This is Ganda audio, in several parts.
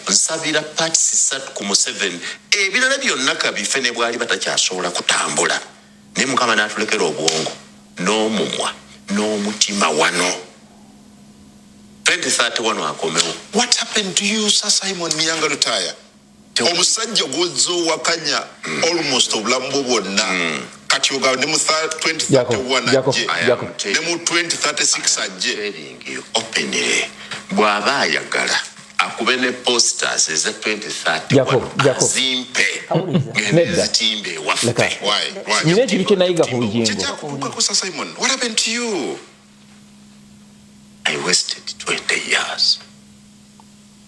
nsabira parts 3 ku Museveni ebirala byonna kabife ne bwali batakyasobola kutambula ne mukama n'atulekera obwongo n'omumwa n'omutima wano 2031 akomewo. What happened to you, Sir Simon Miyanga Lutaya? Omusajja gwozo wakanya almost obulamu bwonna kati oga ne mu 2031 ajje ne mu 2036 ajje openly bw'aba ayagala akube ne posters eza 2030 zimpe zitimbe waffe. Why? Nine kibike nayiga ku bugingo. Sir Simon, what happened to you? I wasted 20 years.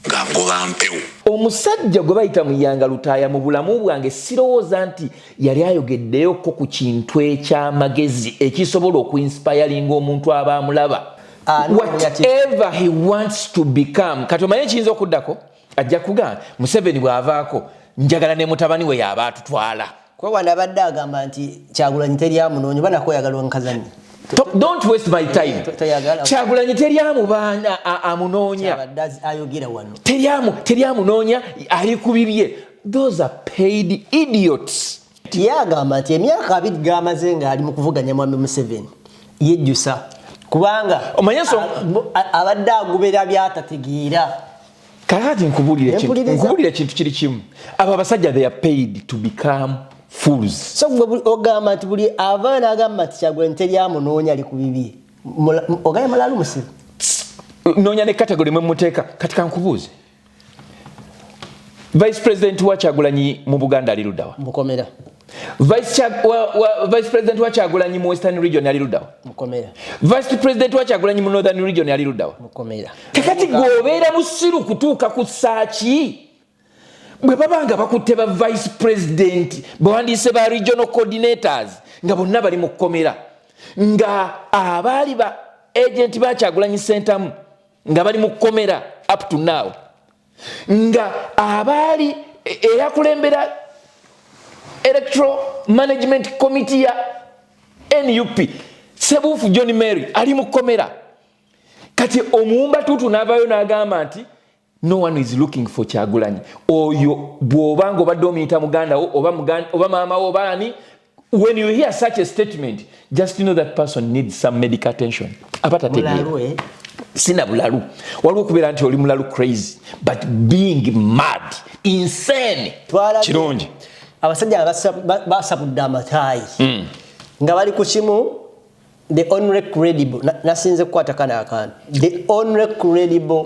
Gangoba mpewo. Omusajja gwe bayita Muyanga Lutaya mu bulamu bwange sirowooza nti yali ayogeddeyo ko ku kintu eky'amagezi ekisobola okuinspiringa omuntu aba amulaba. Whatever he wants to become. Kati omanyi kiyinza okuddako ajja kugamba Museveni bw'avaako njagala ne mutabani we yaba atutwala. Kwa wanda abadde agamba nti Kyagulanyi teryamunoonya oba nakweyagala nkazanyi. Don't waste my time. Kyagulanyi teryamubaana amunoonya. Teryamunoonya ali ku bibye. Those are paid idiots. Yagamba nti emyaka 2 gamaze nga ali mu kuvuganya Mwami Museveni yejjusa kubanga abadde agubera byatategeera. Kakati nkubulira kintu kiri kimu. Abo abasajja they are paid to become fools. So ogamba nti buli abaana agamba nti Kyagulanyi teryamunoonya ali ku bibye. Ogaya malalu musibe. Noonya ne category mwe muteeka kati kankubuuze. Vice President wa Kyagulanyi mu Buganda ali luddawa? Mukomera. Vice President wa Kyagulanyi mu Western Region ali luddawa? Mukomera. Vice President wa Kyagulanyi mu Northern Region ali luddawa? Mukomera. Kakati gobeera musiru kutuuka ku saaki. Bwe babanga bakutte ba Vice President bawandiise ba regional coordinators nga bonna bali mu kkomera nga abaali ba agent ba Kyagulanyi Center nga bali mu kkomera up to now nga abaali eyakulembera electoral management committee ya NUP Sebufu John Mary ali mu kkomera kati omuwumba tutu n'abayo n'agamba nti no one is looking for Kyagulanyi. Oyo bw'obanga obadde omuyita muganda wo oba maama wo baani, when you hear such a statement just know that person needs some medical attention. Abatategeera sina bulalu waliwo okubeera nti oli mulalu crazy but being mad insane kirungi. Abasajja basabudde amataayi nga bali ku kimu the only credible nasinze kukwata kana akantu the only credible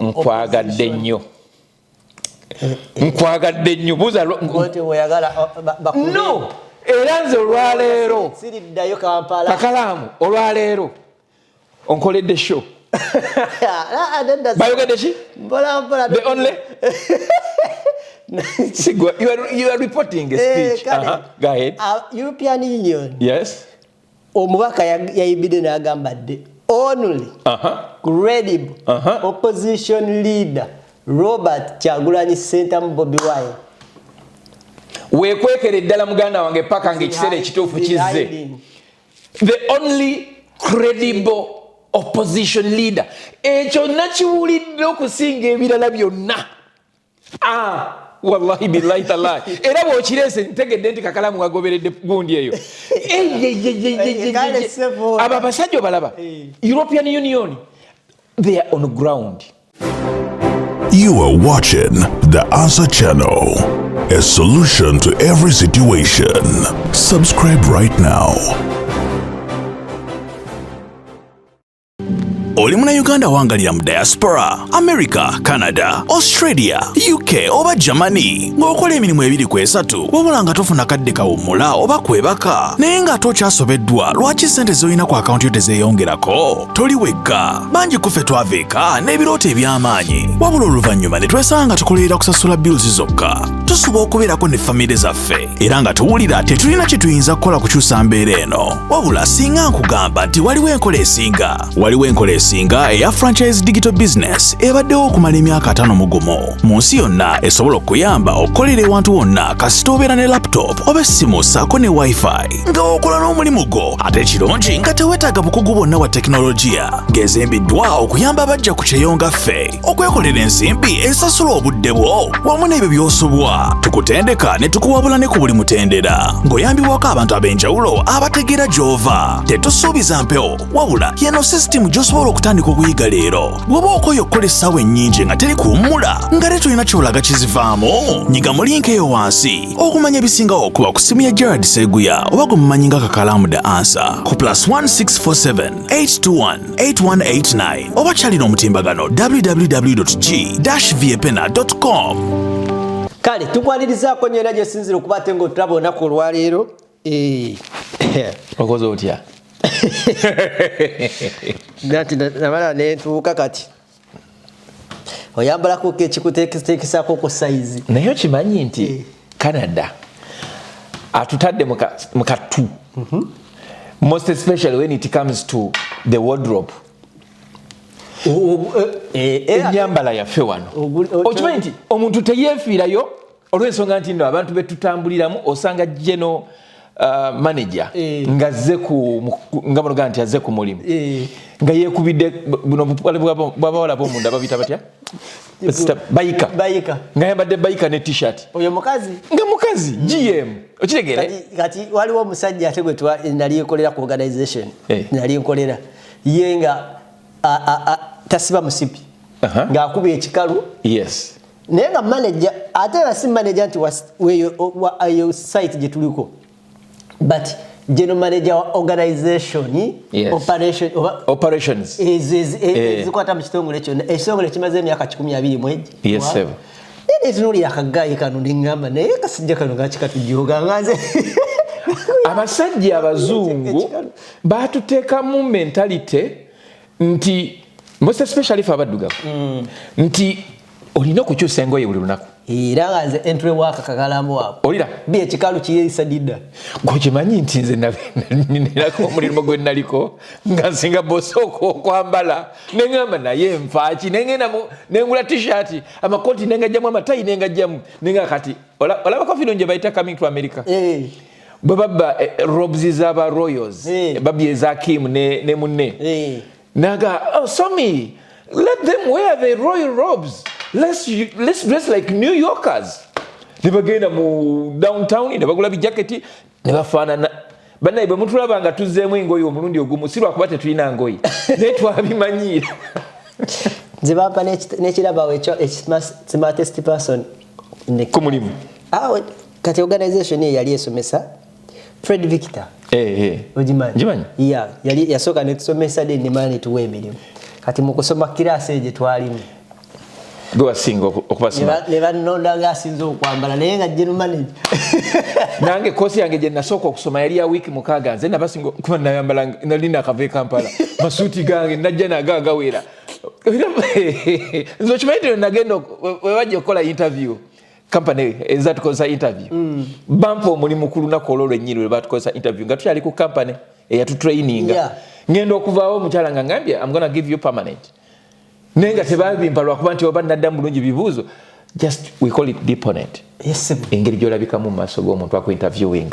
nkwagadde nnyo buza no era nze olwaleero siriddayo Kampala Kakalaamu olwaleero onkoledde show bayogedde ki the only you are reporting a speech. Go ahead. European Union. Yes. Omubaka yayibide n'agamba the only credible opposition leader Robert Kyagulanyi Ssentamu Bobi Wine. Weekwekere ddala muganda wange paka ng'ekiseera ekituufu kizze. The only credible opposition leader. Ekyo nakiwulidde okusinga ebirala byonna. Wallahi billahi tallahi. Era bw'okireese ntegedde nti Kakalaamu wagoberedde gundi eyo. Aba basajja balaba. European Union, they are on the ground. You are watching The Answer Channel, a solution to every situation. Subscribe right now. Oli muna Uganda wangalira mu diaspora, America, Canada, Australia, UK oba Germany. Ng'okola emirimu 2-3 wabula nga tofuna kadde kawummula oba kwebaka naye nga tokyasobeddwa lwaki ssente z'olina ku akaunti yo tezeeyongerako? Toli wekka, bangi kuffe twaveeka n'ebirooto eby'amaanyi wabula oluvannyuma ne twesanga tukolerera kusasula bills zokka. tusuba okubeerako ne famire zaffe era nga tuwulira tetulina kye tuyinza kukola kukyusa mbeera eno wabula singa nkugamba nti waliwo enkola esinga eya franchise digital business ebaddewo okumala emyaka 5 mu gumu mu nsi yonna esobola okuyamba okukolera ewantu wonna kasita obeera ne laptop oba essimu ssaako ne wifi nga okola n'omulimu gwo ate ekirungi nga teweetaaga bukugu bwonna wa tekinologiya ng'ezimbiddwa okuyamba abajja ku kyeyonga ffe okwekolera ensimbi esasula obudde bwo wamu n'ebyo by'osobwa tukutendeka ne tukuwabula ne ku buli mutendera ng'oyambibwako abantu ab'enjawulo abategeera gy'ova tetusuubiza mpewo wabula yeno sisitimu gy'osobola okutandika okuyiga leero bw'oba okoye okukola essaawa ennyingi nga teri kuwummula nga tetulina kyolaga kizivaamu nyiga mu linka eyo wansi okumanya ebisingawo okuba ku simu ya Gerard Seguya oba gwe mumanyi nga Kakalamu The Answer ku +1647 821 8189 oba kyalina omutimbagano www.g-viepena.com. Kale tukwanirizaako nnyo era gyesinzira okuba ate ng'otulaba olunaku olwaleero okoze otya nati namala nentuuka kati oyambalako ekikuteekesaako ku sayizi naye okimanyi nti Canada atutadde mu katu most especially when it comes to the wardrobe enyambala yaffe wano okimanyi nti omuntu teyeefiirayo olw'ensonga nti nno abantu betutambuliramu osanga geno manager nga azze nga banoga nti azze ku mulimu nga yeekubidde buno bwabawala b'omunda babita batya bayika nga yambadde bayika ne t-shirt oyo mukazi nga mukazi GM okitegeera kati waliwo omusajja ate gwe nali nkolera ku organization nali nkolera ye nga tasiba musipi ng'akuba ekikalu yes naye nga manager ate nga si manager nti eyo site gye tuliko but general manager wa organization operations zikwata mu kitongole kyonna ekitongole kimaze emyaka 12 mwegi yes sir etunuli akagayi kano neŋŋamba naye kasijja kano ngakikatujjoga nganze abasajja abazungu baatuteekamu mentality nti most especially for abaddugavu nti olina okukyusa engoye buli lunaku era nga nze entry waka Kakalamu wako olira bi ekikalu kiyisa didda gwekimanyi nti nze nalako omulimu gwe naliko nga nsinga bosoko okwambala neŋŋamba naye nfaaki nengula t-shirt amakoti nengajjamu amatayi nengajjamu nenga kati olabako fino nje bayita coming to America bwe babba robes z'aba royals babbi eza Kim ne munne naga Somi let them wear the royal robes let's dress like New Yorkers ne bagenda mu downtown ne bagula bijaketi ne bafaanana bannaye bwe mutulaba nga tuzzeemu engoye omulundi ogumu si lwakuba tetulina ngoye naye twabimanyiira nze bampa n'ekirabawo smartest person ku mulimu kati organization ye yali esomesa Fred Victor ogimanyi yali yasooka netusomesa nemala netuwa emirimu kati mu kusoma kirasi egye twalimu gwe wasinga okubasoma ne bannonda ng'asinze okwambala naye nga general manager nange kosi yange gye nasooka okusoma yali ya wiiki 6 nze nabasinga kuba nayambala nalina akava Kampala masuuti gange najja nagagawera nze okimanyi nti nagenda webajja okukola interview company ezatukozesa interview bampa omulimu ku lunaku olwo lwennyini lwe batukozesa interview nga tukyali ku company eyatutraininga ngenda okuvaawo omukyala nga ngambye I'm gonna give you permanent nenga tebabimpa lwakuba nti oba naddamu bulungi bibuuzo just we call it deponent engeri gyolabikamu mu maaso g'omuntu aku interviewing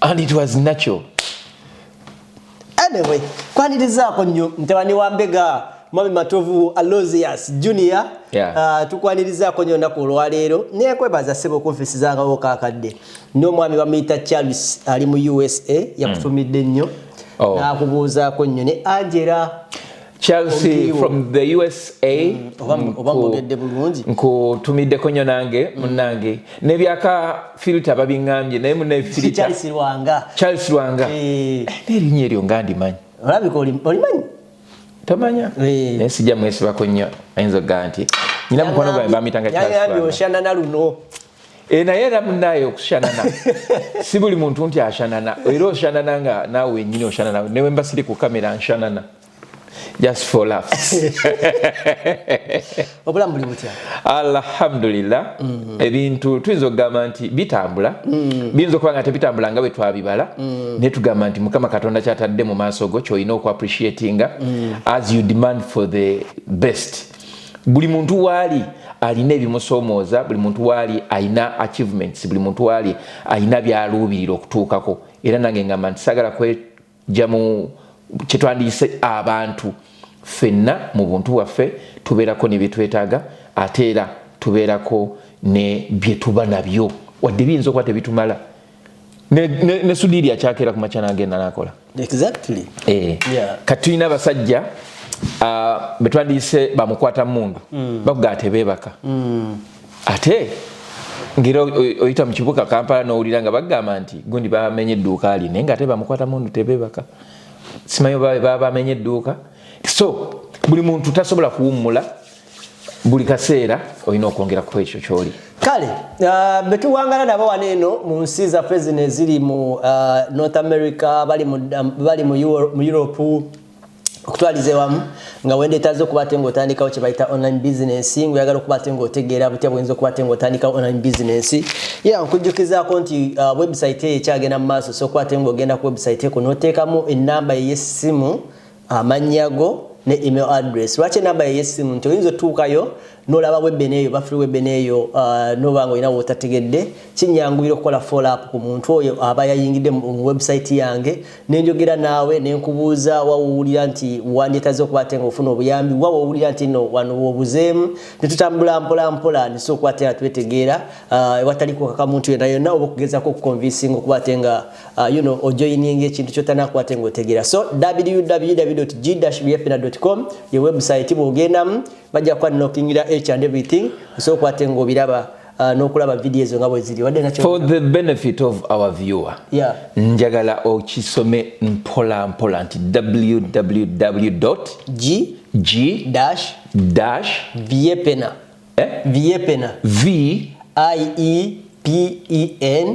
and it was natural anyway kwanirizaako nnyo ntewani wambega Mami Matovu Aloysius Junior tukwanirizaako nnyo nnaku olwaleero nekwebaza ssebo okunfisizangawo kaakadde n'omwami bamuyita Charles ali mu USA yakutumidde nnyo n'akubuuzaako nnyo ne Angela Chelsea from the USA obamugedde bulungi nkutumiddeko nnyo nange munnange nebyaka filter babiŋŋambye naye munne filter Charles Lwanga n'erinnya eryo nga ndimanyi olabika olimanyi tamanya naye sijja mwesibako nnyo ayinza okugaa nti nyina mukwano gwange bamitanga oshanana luno naye era munnaye okushanana si buli muntu nti ashanana era oshanana nga naawe wennyini oshanana newe mba siri ku kamera nshanana just for laughs. Obulamu buli butya? Alhamdulillah. Ebintu tuyinza okugamba nti bitambula. Biyinza okuba nga tebitambula nga bwe twabibala. Ne tugamba nti Mukama Katonda kyatadde mu maaso go ky'olina okwapreciatinga as you demand for the best. Buli muntu waali alina ebimusomooza, buli muntu waali alina achievements, buli muntu waali alina byaluubirira okutuukako. Era nange ngamba nti sagala kwejja mu kyetwandiise abantu ffenna mu buntu bwaffe tubeerako ne byetwetaaga ate era tubeerako ne bye tuba nabyo wadde biyinza okuba tebitumala ne Sudiri akyakeera ku makya n'agenda n'akola. Exactly. Kati tulina abasajja betwandiise bamukwata mundu bakugaa tebeebaka ate ngero oyita mu kibuga Kampala n'owulira nga bagamba nti gundi bamenye edduuka ali naye nga ate bamukwata mundu tebeebaka simanyi baba bamenye edduuka. So buli muntu tasobola kuwummula buli kaseera olina okwongera ku ekyo kyoli. Kale betuwangala nabo wano eno mu nsi zaffe zino eziri mu North America bali mu Europe okutwalize wamu nga wende tazo kubate ngo otandikawo kye bayita online business ngo yagala kubate ngo otegeera butya bwenzo kubate ngo otandikawo online business nkujjukizaako nti website ye kyagenda mu maaso so kubate ngo ogenda ku website eko n'oteekamu ennamba y'essimu amanyago ne email address. Lwaki ennamba y'essimu nti oyinza otuukayo n'olaba webbe neeyo bafuli webbe neeyo n'oba nga olina wootategedde kinyanguyira okukola follow up ku muntu oyo aba yayingidde mu website yange nenjogera naawe nenkubuuza wawuwulira nti wandyetaze okuba ate nga ofuna obuyambi wawuwulira nti no wano wobuzeemu netutambula mpola mpola niso okuba ate nga twetegeera ewataliko kakamuntu yonna yonna oba okugezaako okuconvinsinga okuba ate nga ojoyininga ekintu kyotanakuba ate nga otegeera. So www.g-bfn.com ye website bw'ogendamu bajja kwanookingira each and everything so kwate ngo biraba n'okulaba videos nga bwe ziri wadde nakyo for the benefit of our viewer. Njagala okisome mpola mpola nti www.g-viepena viepena VIEPEN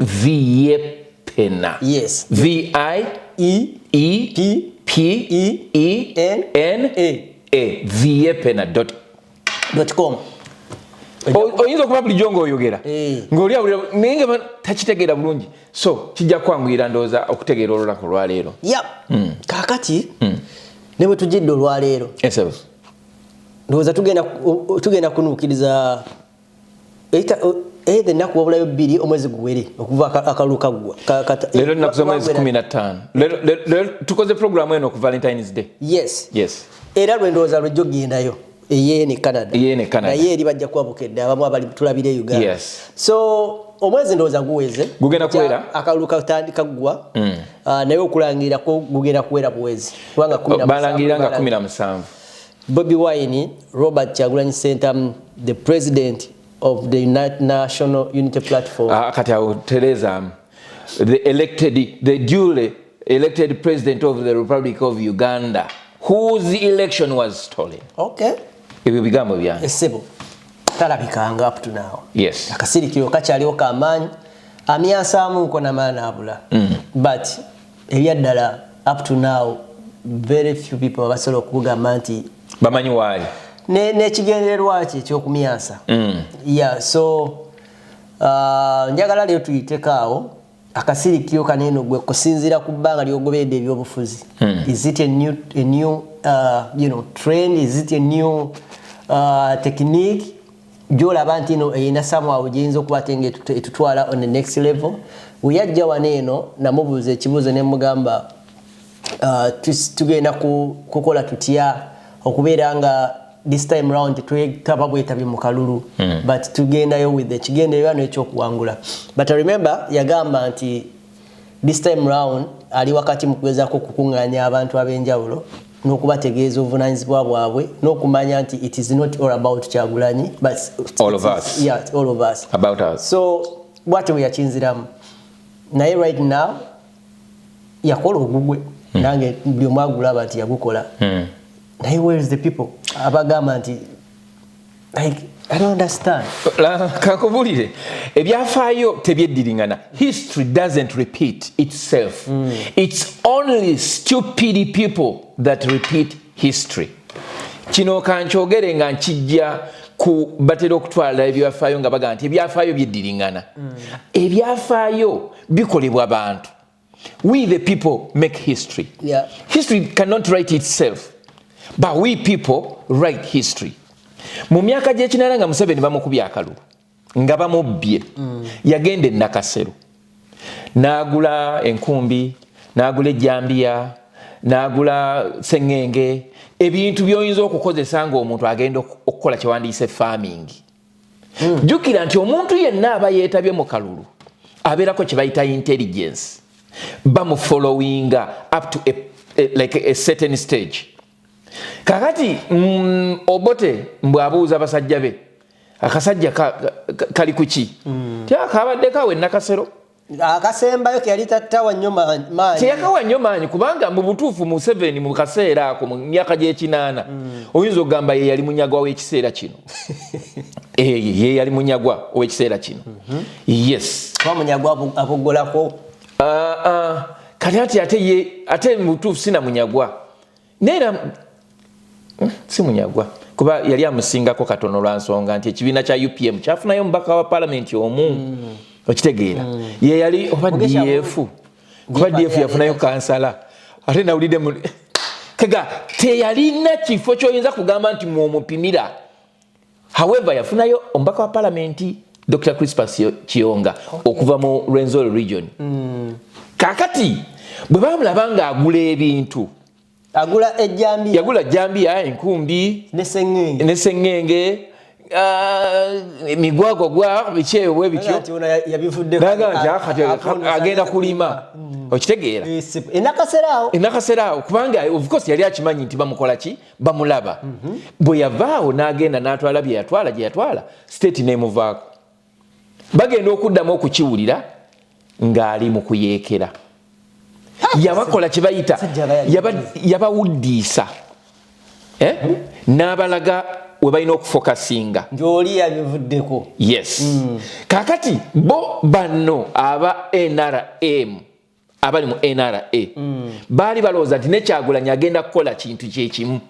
viepena yes VIEPENA viepena.com oyinza okuba bulijjo ng'oyogera ng'oliawulira naye nga takitegeera bulungi so kijja kwanguyira ndowooza okutegeera olunaku olwaleero. Kaakati ne bwe tujjidde olwaleero ndowooza tugenda kunuukiriza ennaku wabulayo 2 omwezi guwere okuva akalulu kaggwa leero nnaku z'omwezi 15 leero tukoze programu eno ku Valentine's Day. Yes era lwendowooza lwejjo gendayo eyene Canada naye eri bajja kuba bukedde abamu abali tulabire Uganda. So omwezi ndowooza guweze gugenda kuwera akalulu katandika ggwa naye okulangira ko gugenda kuwera buwezi kubanga balangirira nga 17 Bobi Wine Robert Kyagulanyi Ssentamu the president of the National Unity Platform kati awo Teresa the duly elected president of the Republic of Uganda whose election was stolen. Ebyo bigambo byange essebo talabikanga up to now. Yes, akasirikiro kakyaliwo kamaanyi amyansaamu nko namaana abula but ebyaddala up to now very few people basobola okugamba nti bamanyi waali nekigendererwa ki ekyokumyansa. So njagala leero tuyiteekaawo akasirikiro kanene gwe kusinziira ku bbanga ly'ogobedde ebyobufuzi. Is it a new trend? Is it a new technique? Gyolaba nti eno eyina somehow gyeyinza okuba ate etutwala on the next level. Weyajja wano eno namubuuza ekibuuzo ne mugamba tugenda kukola tutya okubeera nga this time round twetaba bwetabye mu kalulu but tugendayo with the kigendererwa n'ekyokuwangula. But I remember yagamba nti this time round ali wakati mu kugezaako okukuŋŋaanya abantu ab'enjawulo n'okubategeeza obuvunaanyizibwa bwabwe n'okumanya nti it is not all about Kyagulanyi but all of us. All of us about us. So bwate we yakinziramu naye right now yakola ogugwe nange buli omu agulaba nti yagukola. Naye where is the people abagamba nti like I don't understand. Kakubulire ebyafaayo tebyeddiringana. History doesn't repeat itself. It's only stupid people that repeat history. Kino kankyogere nga nkijja ku batera okutwala ebyafaayo nga baga nti ebyafaayo byeddiringana. Ebyafaayo bikolebwa abantu. We the people make history. Yeah. History cannot write itself, but we people write history. Mu myaka gy'ekinaana nga Museveni bamukubye akalulu nga bamubbye, yagenda e Nakasero n'agula enkumbi, n'agula ejjambiya, n'agula sengenge, ebintu by'oyinza okukozesa ng'omuntu agenda okukola kyewandiise farming. Jjukira nti omuntu yenna aba yeetabye mu kalulu abeerako kye bayita intelligence, bamufollowinga up to a certain stage. Kakati Obote mbwabuuza abasajja be, akasajja kali kuki? Kabadde kawe Nakasero. Akasembayo ke yali tattawa nnyo maanyi. Teyakawa nnyo maanyi kubanga mu butuufu Museveni mu kaseera ako mu myaka gy'ekinaana oyinza okugamba ye yali munyagwa w'ekiseera kino. Ye yali munyagwa w'ekiseera kino. Yes. Kwa munyagwa aboggolako. Kati ate mu butuufu sina munyagwa. Neera si munyagwa kuba yali amusingako katono lwa nsonga nti ekibiina kya UPM kyafunayo omubaka wa palamenti omu. Okitegeera ye yali oba DF kuba DF yafunayo kansala ate nawulidde kega teyalina kifo kyoyinza kugamba nti mwomupimira. However yafunayo omubaka wa palamenti Dr. Crispus Kiyonga okuva mu Rwenzori region. Kakati bwe bamulaba nga agula ebintu, agula ejjambiya, yagula jjambiya, enkumbi ne sengenge, migwagwagwa bikyewe bityo agenda kulima. Okitegeera enakaseraawo kubanga of course yali akimanyi nti bamukola ki, bamulaba. Bwe yavaawo n'agenda n'atwala bye yatwala state nemuvaako, bagenda okuddamu okukiwulira ng'ali mu kuyeekera. Yabakola kye bayita yabawuddiisa n'abalaga we balina okufokasinga ng'oli yabivuddeko. Yes. Kakati bo banno aba NRM abali mu NRA baali balowooza nti ne Kyagulanyi agenda kukola kintu kyekimu,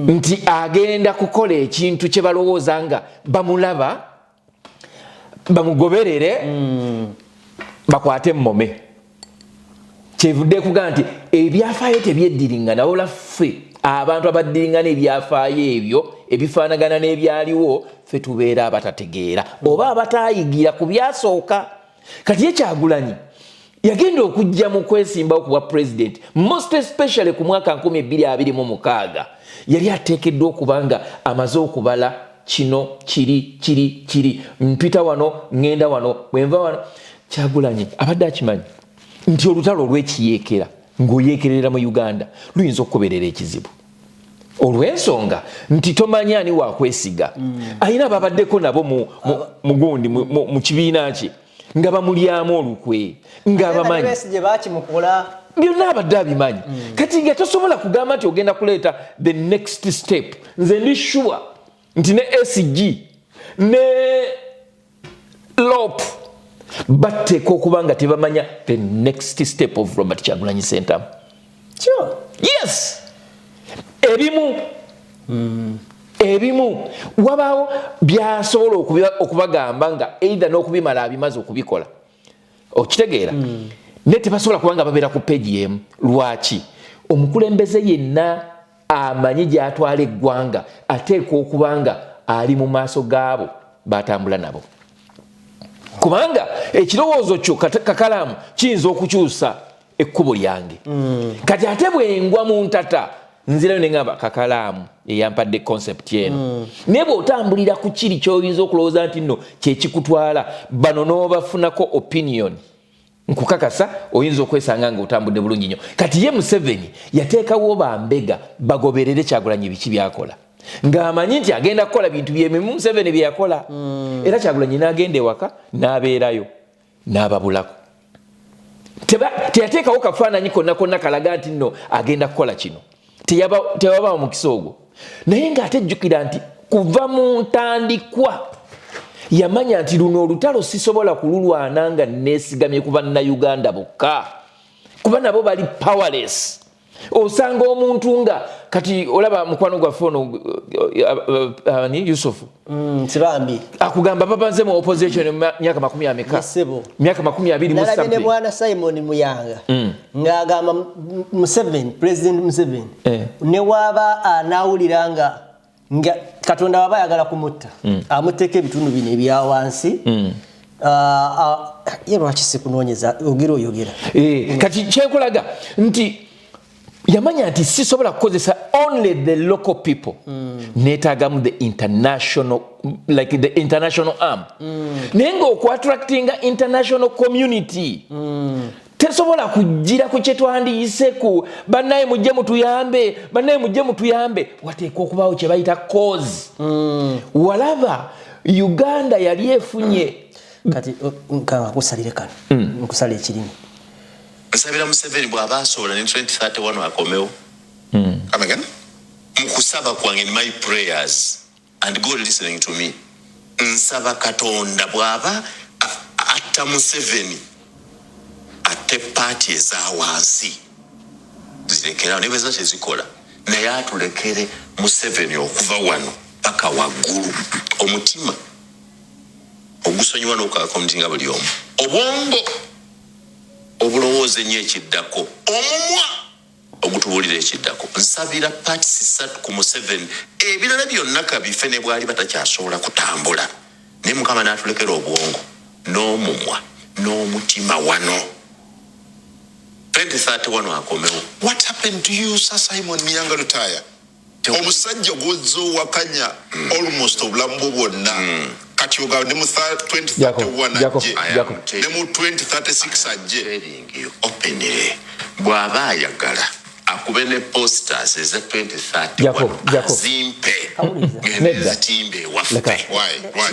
nti agenda kukola ekintu kye balowooza nga bamulaba bamugoberere bakwate mmome. Kyevudde kugaa nti ebyafaayo tebyeddiringana, wabula ffe abantu abaddiringana ebyafaayo ebyo ebifaanagana n'ebyaliwo ffe tubeera abatategeera oba abataayigira ku byasooka. Kati ye Kyagulanyi yagenda okujja mu kwesimbawo ku bwa president, most especially ku mwaka 2026 yali ateekeddwa okuba nga amaze okubala kino kiri mpita wano ngenda wano bwenva wano. Kyagulanyi abadde akimanyi nti olutalo olw'ekiyeekera ng'oyeekerera mu Uganda luyinza okukoberera ekizibu olw'ensonga nti tomanyi ani waakwesiga. Ayina ababaddeko nabo mugundi mu kibiina kye nga bamulyamu olukwe nga bamanyi byonna abadde abimanyi. Kati nga tosobola kugamba nti ogenda kuleeta the next step. Nze ndi sure nti ne SG ne LOP batteeka okuba nga tebamanya the next step of Robert Kyagulanyi Ssentamu. Sure. Yes. Ebimu wabaawo byasobola okubagamba nga either n'okubimala abimaze okubikola. Okitegeera? Ne tebasobola kuba nga babeera ku peegi emu. Lwaki? Omukulembeze yenna amanyi gy'atwala eggwanga ateekwa okuba nga ali mu maaso gaabo batambula nabo. Kubanga ekirowoozo kyo kakalaamu kiyinza okukyusa ekkubo lyange. Kati ate bwengwa mu ntata nzirayo ne ngamba kakalaamu eyampadde concept eno. Naye bw'otambulira ku kiri ky'oyinza okulowooza nti nno kyekikutwala bano n'obafunako opinion, nkukakasa oyinza okwesanga nga otambudde bulungi nnyo. Kati ye Museveni yateekawo bambega bagoberere Kyagulanyi biki byakola ng'amanyi nti agenda kukola bintu byemimu Museveni bye yakola. Era Kyagulanyi n'agenda ewaka n'abeerayo n'ababulako. Teyateekawo kafaananyi konna kalaga nti nno agenda kukola kino. Tewabaawo mukisa ogwo. Naye ng'ate jjukira nti kuva mu ntandikwa yamanya nti luno olutalo sisobola kululwana nga neesigamye ku Bannayuganda bokka kuba nabo bali powerless. osanga omuntu nga kati olaba mukwano gwa fono ni Yusuf Sibambi akugamba babanze mu opposition myaka 20 myaka 20 mu something bwana Simon Muyanga ngagamba Museveni President Museveni ne waba anawuliranga nga Katonda waba yagala kumutta amuteke ebitundu bine ebya wansi yero akise kunonyeza yogera kati kyekulaga nti yamanya nti sisobola kukozesa only the local people netagamu the international like the international arm nengo ku attracting international community tesobola kujira ku kyetwandiyise ku bannaye mujje mutuyambe wateeka okubaawo kye bayita cause walaba Uganda yali efunye kati nkakusalire kano nkusale ekirimu nsabira Museveni bw'abasoola ne 2031 akomewo again mukusaba kwange in my prayers and God listening to me nsaba Katonda bw'aba atta Museveni ate party ezawansi zirekera ne bweza tezikola naye atulekere Museveni okuva wano paka waggulu omutima ogusonyiwa n'okukakomtinga buli omu obwongo obulowooza ennyo ekiddako omumwa ogutubuulira ekiddako nsabira party 3 ku Museveni ebirala byonna kabife ne bwali batakyasobola kutambula naye Mukama n'atulekera obwongo n'omumwa n'omutima wano 2031 akomewo. What happened to you, Sir Simon Miyanga Lutaya? Omusajja gozzo wakanya almost obulamu bwonna kati oga ne mu 2031 ajje ne mu 2036 ajje openly bw'aba ayagala akube ne posters eza 2031 zimpe zitimbe waffe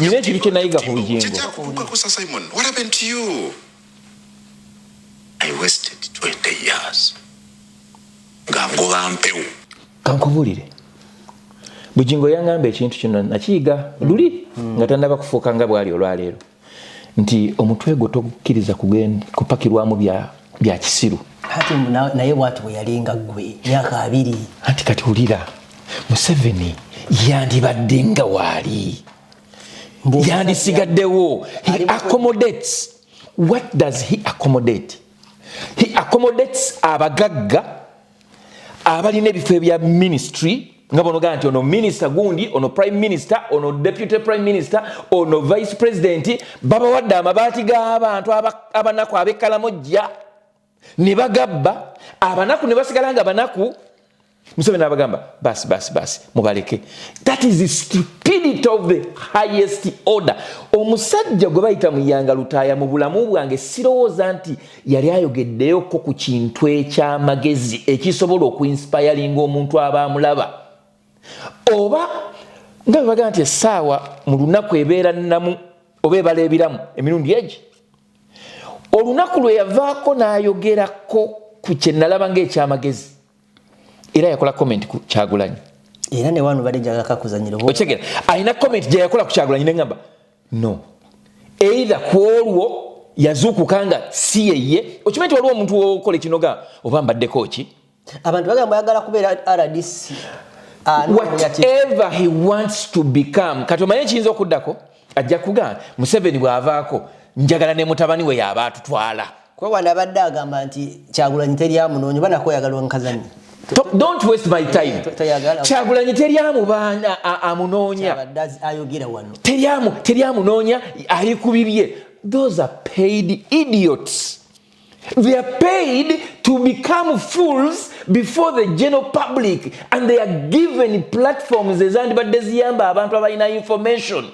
nine kiri kye nayiga ku lujengo Sir Simon, what happened to you? I wasted 20 years ngagoba mpewo kankubulire Bujingo yangamba ekintu kino nakiyiga luli nga tandaba kufuuka nga bwali olwaleero nti omutwe gwo tokkiriza kupakirwamu bya kisiru hati naye bwatu bwe yalinga gwe myaka 2 anti kati ulira Museveni yandibadde nga waali yandisigaddewo he accommodates. What does he accommodate? He accommodates abagagga abalina ebifo ebya ministry nga bono ganti ono minister gundi ono prime minister ono deputy prime minister ono vice president baba wadde amabaati g'abantu abanaku ab'ekkalamojja ne bagabba abanaku ne basigala nga banaku Museveni abagamba basi mubaleke. That is the stupidity of the highest order. Omusajja gwe bayita Muyanga Lutaya mu bulamu bwange sirowooza nti yali ayogeddeyo ko ku kintu eky'amagezi ekisobola okuinspiringa omuntu abamulaba oba nga baga nti essaawa mu lunaku ebeera nnamu oba ebala ebiramu emirundi egi olunaku lwe yavaako n'ayogerako ku kye nalaba ng'ekyamagezi era yakola comment ku Kyagulanyi era ne wanu bali jaga kakuzanyira bo ochegera aina comment je yakola ku Kyagulanyi ne ngamba no either kwolwo yazukukanga si yeye okimenti waliwo omuntu okola kinoga obambadde kochi abantu bagamba yagala kubeera RDC whatever he wants to become kati omanye kiyinza okuddako ajja kugamba Museveni bw'avaako njagala ne mutabani we yaba atutwala kwa wanda badde agamba nti Kyagulanyi teryamunoonya banako yagalwa nkazanyi. Don't waste my time. Kyagulanyi teryamu baana amunoonya. Teryamunoonya ali kubibye. Those are paid idiots. They are paid to become fools before the general public and they are given platforms ezandibadde ziyamba abantu abalina information.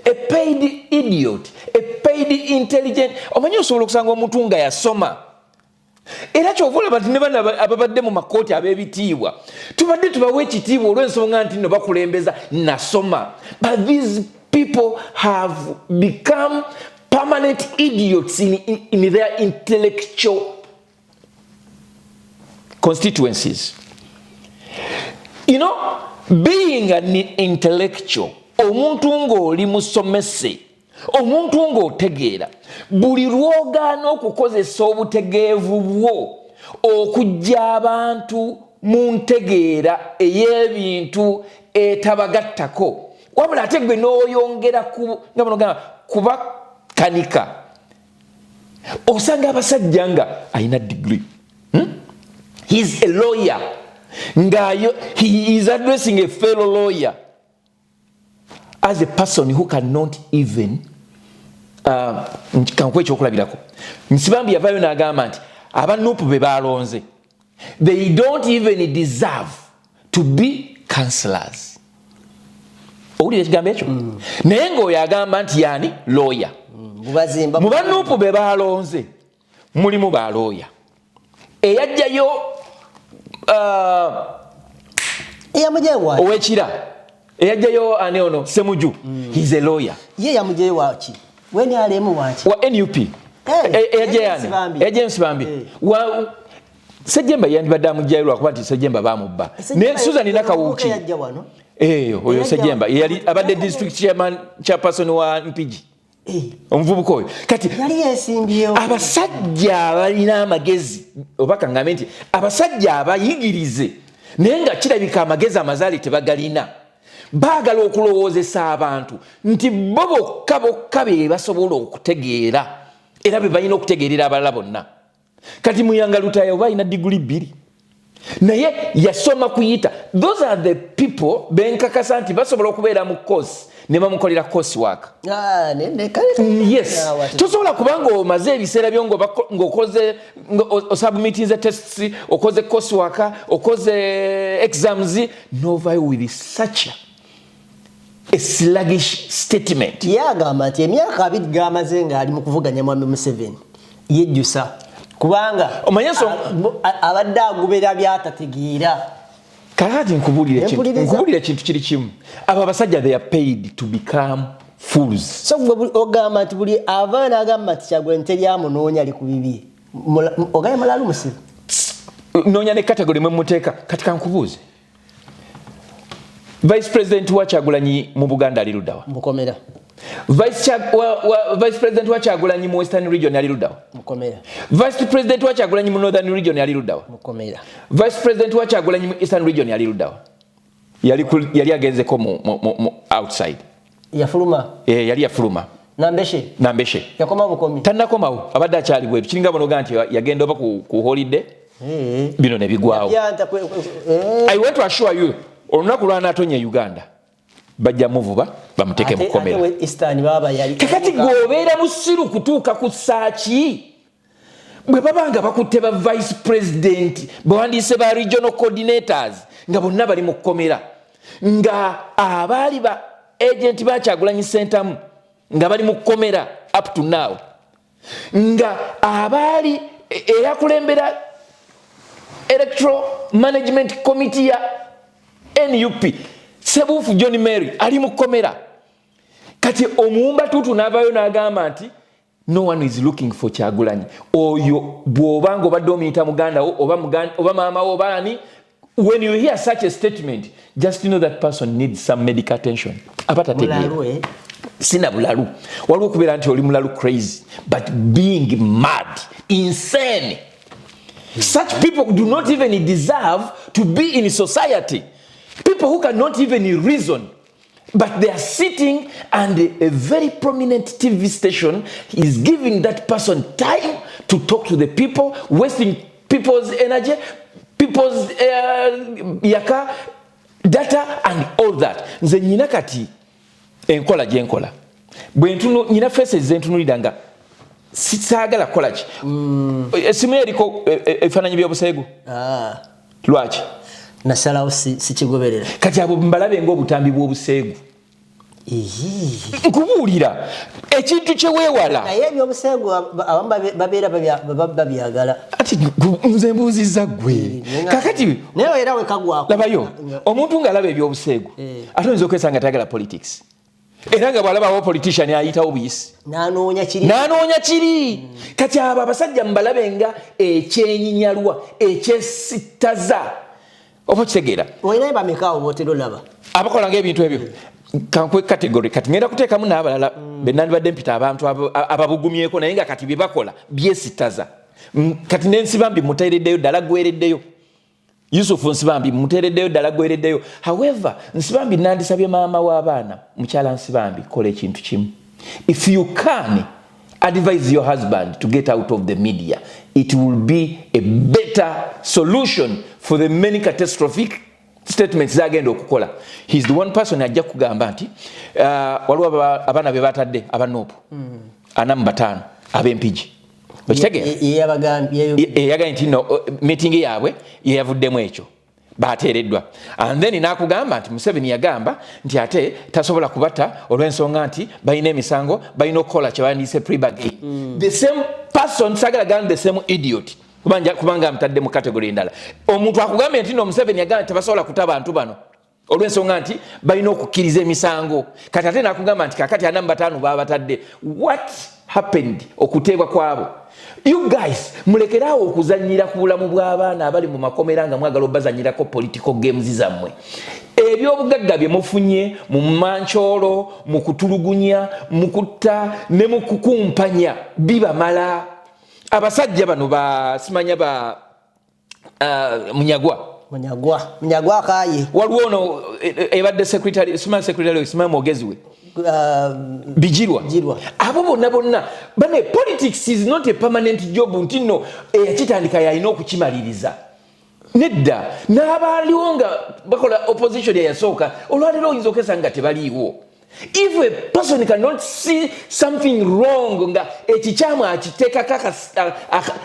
A paid idiot, a paid intelligent. Omanyi osobola okusanga omuntu nga yasoma. Era kyovula bati ne bana ababadde mu makooti ab'ebitiibwa tubadde tubawe ekitiibwa olw'ensonga nti no bakulembeza nasoma. But these people have become permanent idiots in their intellectual constituencies. You know, being an intellectual, omuntu ng'oli musomese, omuntu ng'otegeera buli lwogaana okukozesa obutegeevu bwo okujja abantu mu ntegeera ey'ebintu etabagattako wabula ate gwe n'oyongera kubakanika osanga abasajja nga alina degree. He's a lawyer he is addressing a fellow lawyer as a person who cannot even kankuwa ekyokulabirako Nsibambi yavaayo n'agamba nti abanupu be balonze they don't even deserve to be councillors. Owulira ekigambo ekyo naye ng'oyo agamba nti yani lawyer. Mu banupu be balonze mulimu ba lawyer eyajjayo owekira eyajjayo ani ono Semuju he's a lawyer. Ye yamujeyo waki weni alemu waki wa NUP eyajjayo Nsibambi Sejemba yandibadde amugjayo lwakuba nti Sejemba bamubba ne Susan Nakawuki oyo Sejemba yali abadde district chairperson wa Mpigi omuvubuka oyo kati yali yesimbyewo abasajja abalina amagezi obaka ngambe nti abasajja abayigirize naye nga kirabika amagezi amazaali tebagalina baagala okulowoozesa abantu nti bo bokka be basobola okutegeera era be balina okutegeerera abalala bonna. Kati Muyanga Lutaya oba alina diguli 2 naye yasoma kuyita. Those are the people benkakasa nti basobola okubeera mu course ne bamukolera course work. Yes. Tosobola kubanga omaze ebiseera byo ng'okoze osubmitinze tests okoze course work okoze exams novayo with such a sluggish statement. Yagamba nti emyaka 2 gamaze nga ali mu kuvuganya Mwami Museveni yejjusa kubanga omanyeso abadde agubera byatategeera. Kakati nkubulire kintu kiri kimu abo abasajja they are paid to become fools. So ogamba nti buli abaana agamba nti Kyagulanyi teryamunoonya ali ku bibi ogaye malalu musiru noonya ne category mwe muteeka kati kankubuuze Vice President wa Kyagulanyi mu Buganda ali luddawa mukomera Vice President wa Kyagulanyi mu Western Region ali luddawa mukomera Vice President wa Kyagulanyi mu Northern Region ali luddawa mukomera Vice President wa Kyagulanyi mu Eastern Region ali luddawa yali agenzeko mu outside yafuluma yali yafuluma Nambeshe yakoma bukomi tannakomawo abadde akyali bwetu kiringa bonoga nti yagenda oba ku holiday bino ne bigwawo. I want to assure you olunaku lw'anatonya Uganda bajja muvuba bamuteke mu komera. Kakati gwobeera musiru kutuuka ku saaki bwe babanga bakutte ba vice president bawandiise ba regional coordinators nga bonna bali mu komera nga abaali ba agent ba Kyagulanyi Center nga bali mu komera up to now nga abaali eyakulembera electoral management committee ya NUP Sebufu John Mary ali mu komera. Kati omuwumba tutu n'abayo n'agamba nti no one is looking for Kyagulanyi. Oyo bw'obanga obadde omuyita muganda oba maama wo baani, when you hear such a statement just know that person needs some medical attention. Apata tegeera sina bulalu waliwo okubeera nti oli mulalu crazy but being mad insane. Such people do not even deserve to be in society. People who cannot even reason, but they are sitting and a very prominent TV station is giving that person time to talk to the people, wasting people's energy, people's yaka, data and all that. Nze nyina kati enkola gyenkola. Bwentuno nyina faces zentunulira nga sitagala kola ki. Esimu eriko efananyi by'obusegu. Lwaki? Nasalawo sikigoberera. Kati abo mbalabe ng'obutambi bw'obuseegu. Nkubuulira ekintu kye weewala. Naye ebyobuseegu abamu babeera babyagala. Ati nze mbuuzizza ggwe. Kakati naye era wekagwako. Labayo omuntu ng'alaba ebyobuseegu ate oyinza okwesanga tayagala politics. Era nga bw'alabawo politician ayitawo buyisi. N'anoonya kiri. Kati abo abasajja mbalabe nga ekyenyinyalwa ekyesittaza. Oba kitegeera olina bamekaawo botero laba abakola ng'ebintu ebyo kankwe category kati ngenda kuteekamu n'abalala bennandibadde mpita abantu ababugumyeko naye nga kati bye bakola byesittaza kati Nsibambi muteereddeyo ddala gwereddeyo Yusufu Nsibambi muteereddeyo ddala gwereddeyo. However Nsibambi nandisabye maama w'abaana mukyala Nsibambi kola ekintu kimu. If you can advise your husband to get out of the media, it will be a better solution for the many catastrophic statements zagenda okukola. He's the one person ajja kugamba nti waliwo abaana be batadde abanopo anamu batano ab'empigi yagambye nti no meeting yaabwe yeyavuddemu ekyo bateereddwa. And then nakugamba nti Museveni yagamba nti ate tasobola kubata olw'ensonga nti balina emisango balina okukola kye bandiise pre-bagay. The same person sagala gamba the same idiot kubanga amutadde mu category endala. Omuntu akugambye nti no Museveni yagamba nti tabasobola kuta abantu bano olw'ensonga nti balina okukkiriza emisango. Kati ate nakugamba nti kakati anamu batano baba batadde. What happened okuteebwa kwabo? You guys mulekerawo okuzanyira ku bulamu bw'abaana abali mu makomera nga mwagala obazanyirako political games zammwe. Ebyobugagga bye mufunye mu mancholo mu kutulugunya mu kutta ne mu kukumpanya bibamala. Abasajja bano simanya ba Munyagwa kaye waliwo ono ebadde secretary Mogezi we Bijirwa abo bonna bane politics is not a permanent job ntino yakitandika yalina okukimaliriza nedda n'abaliwo nga bakola opposition yasooka olwaliro oyinza okesanga tebaliiwo. If a person cannot see something wrong nga ekikyamu akiteekako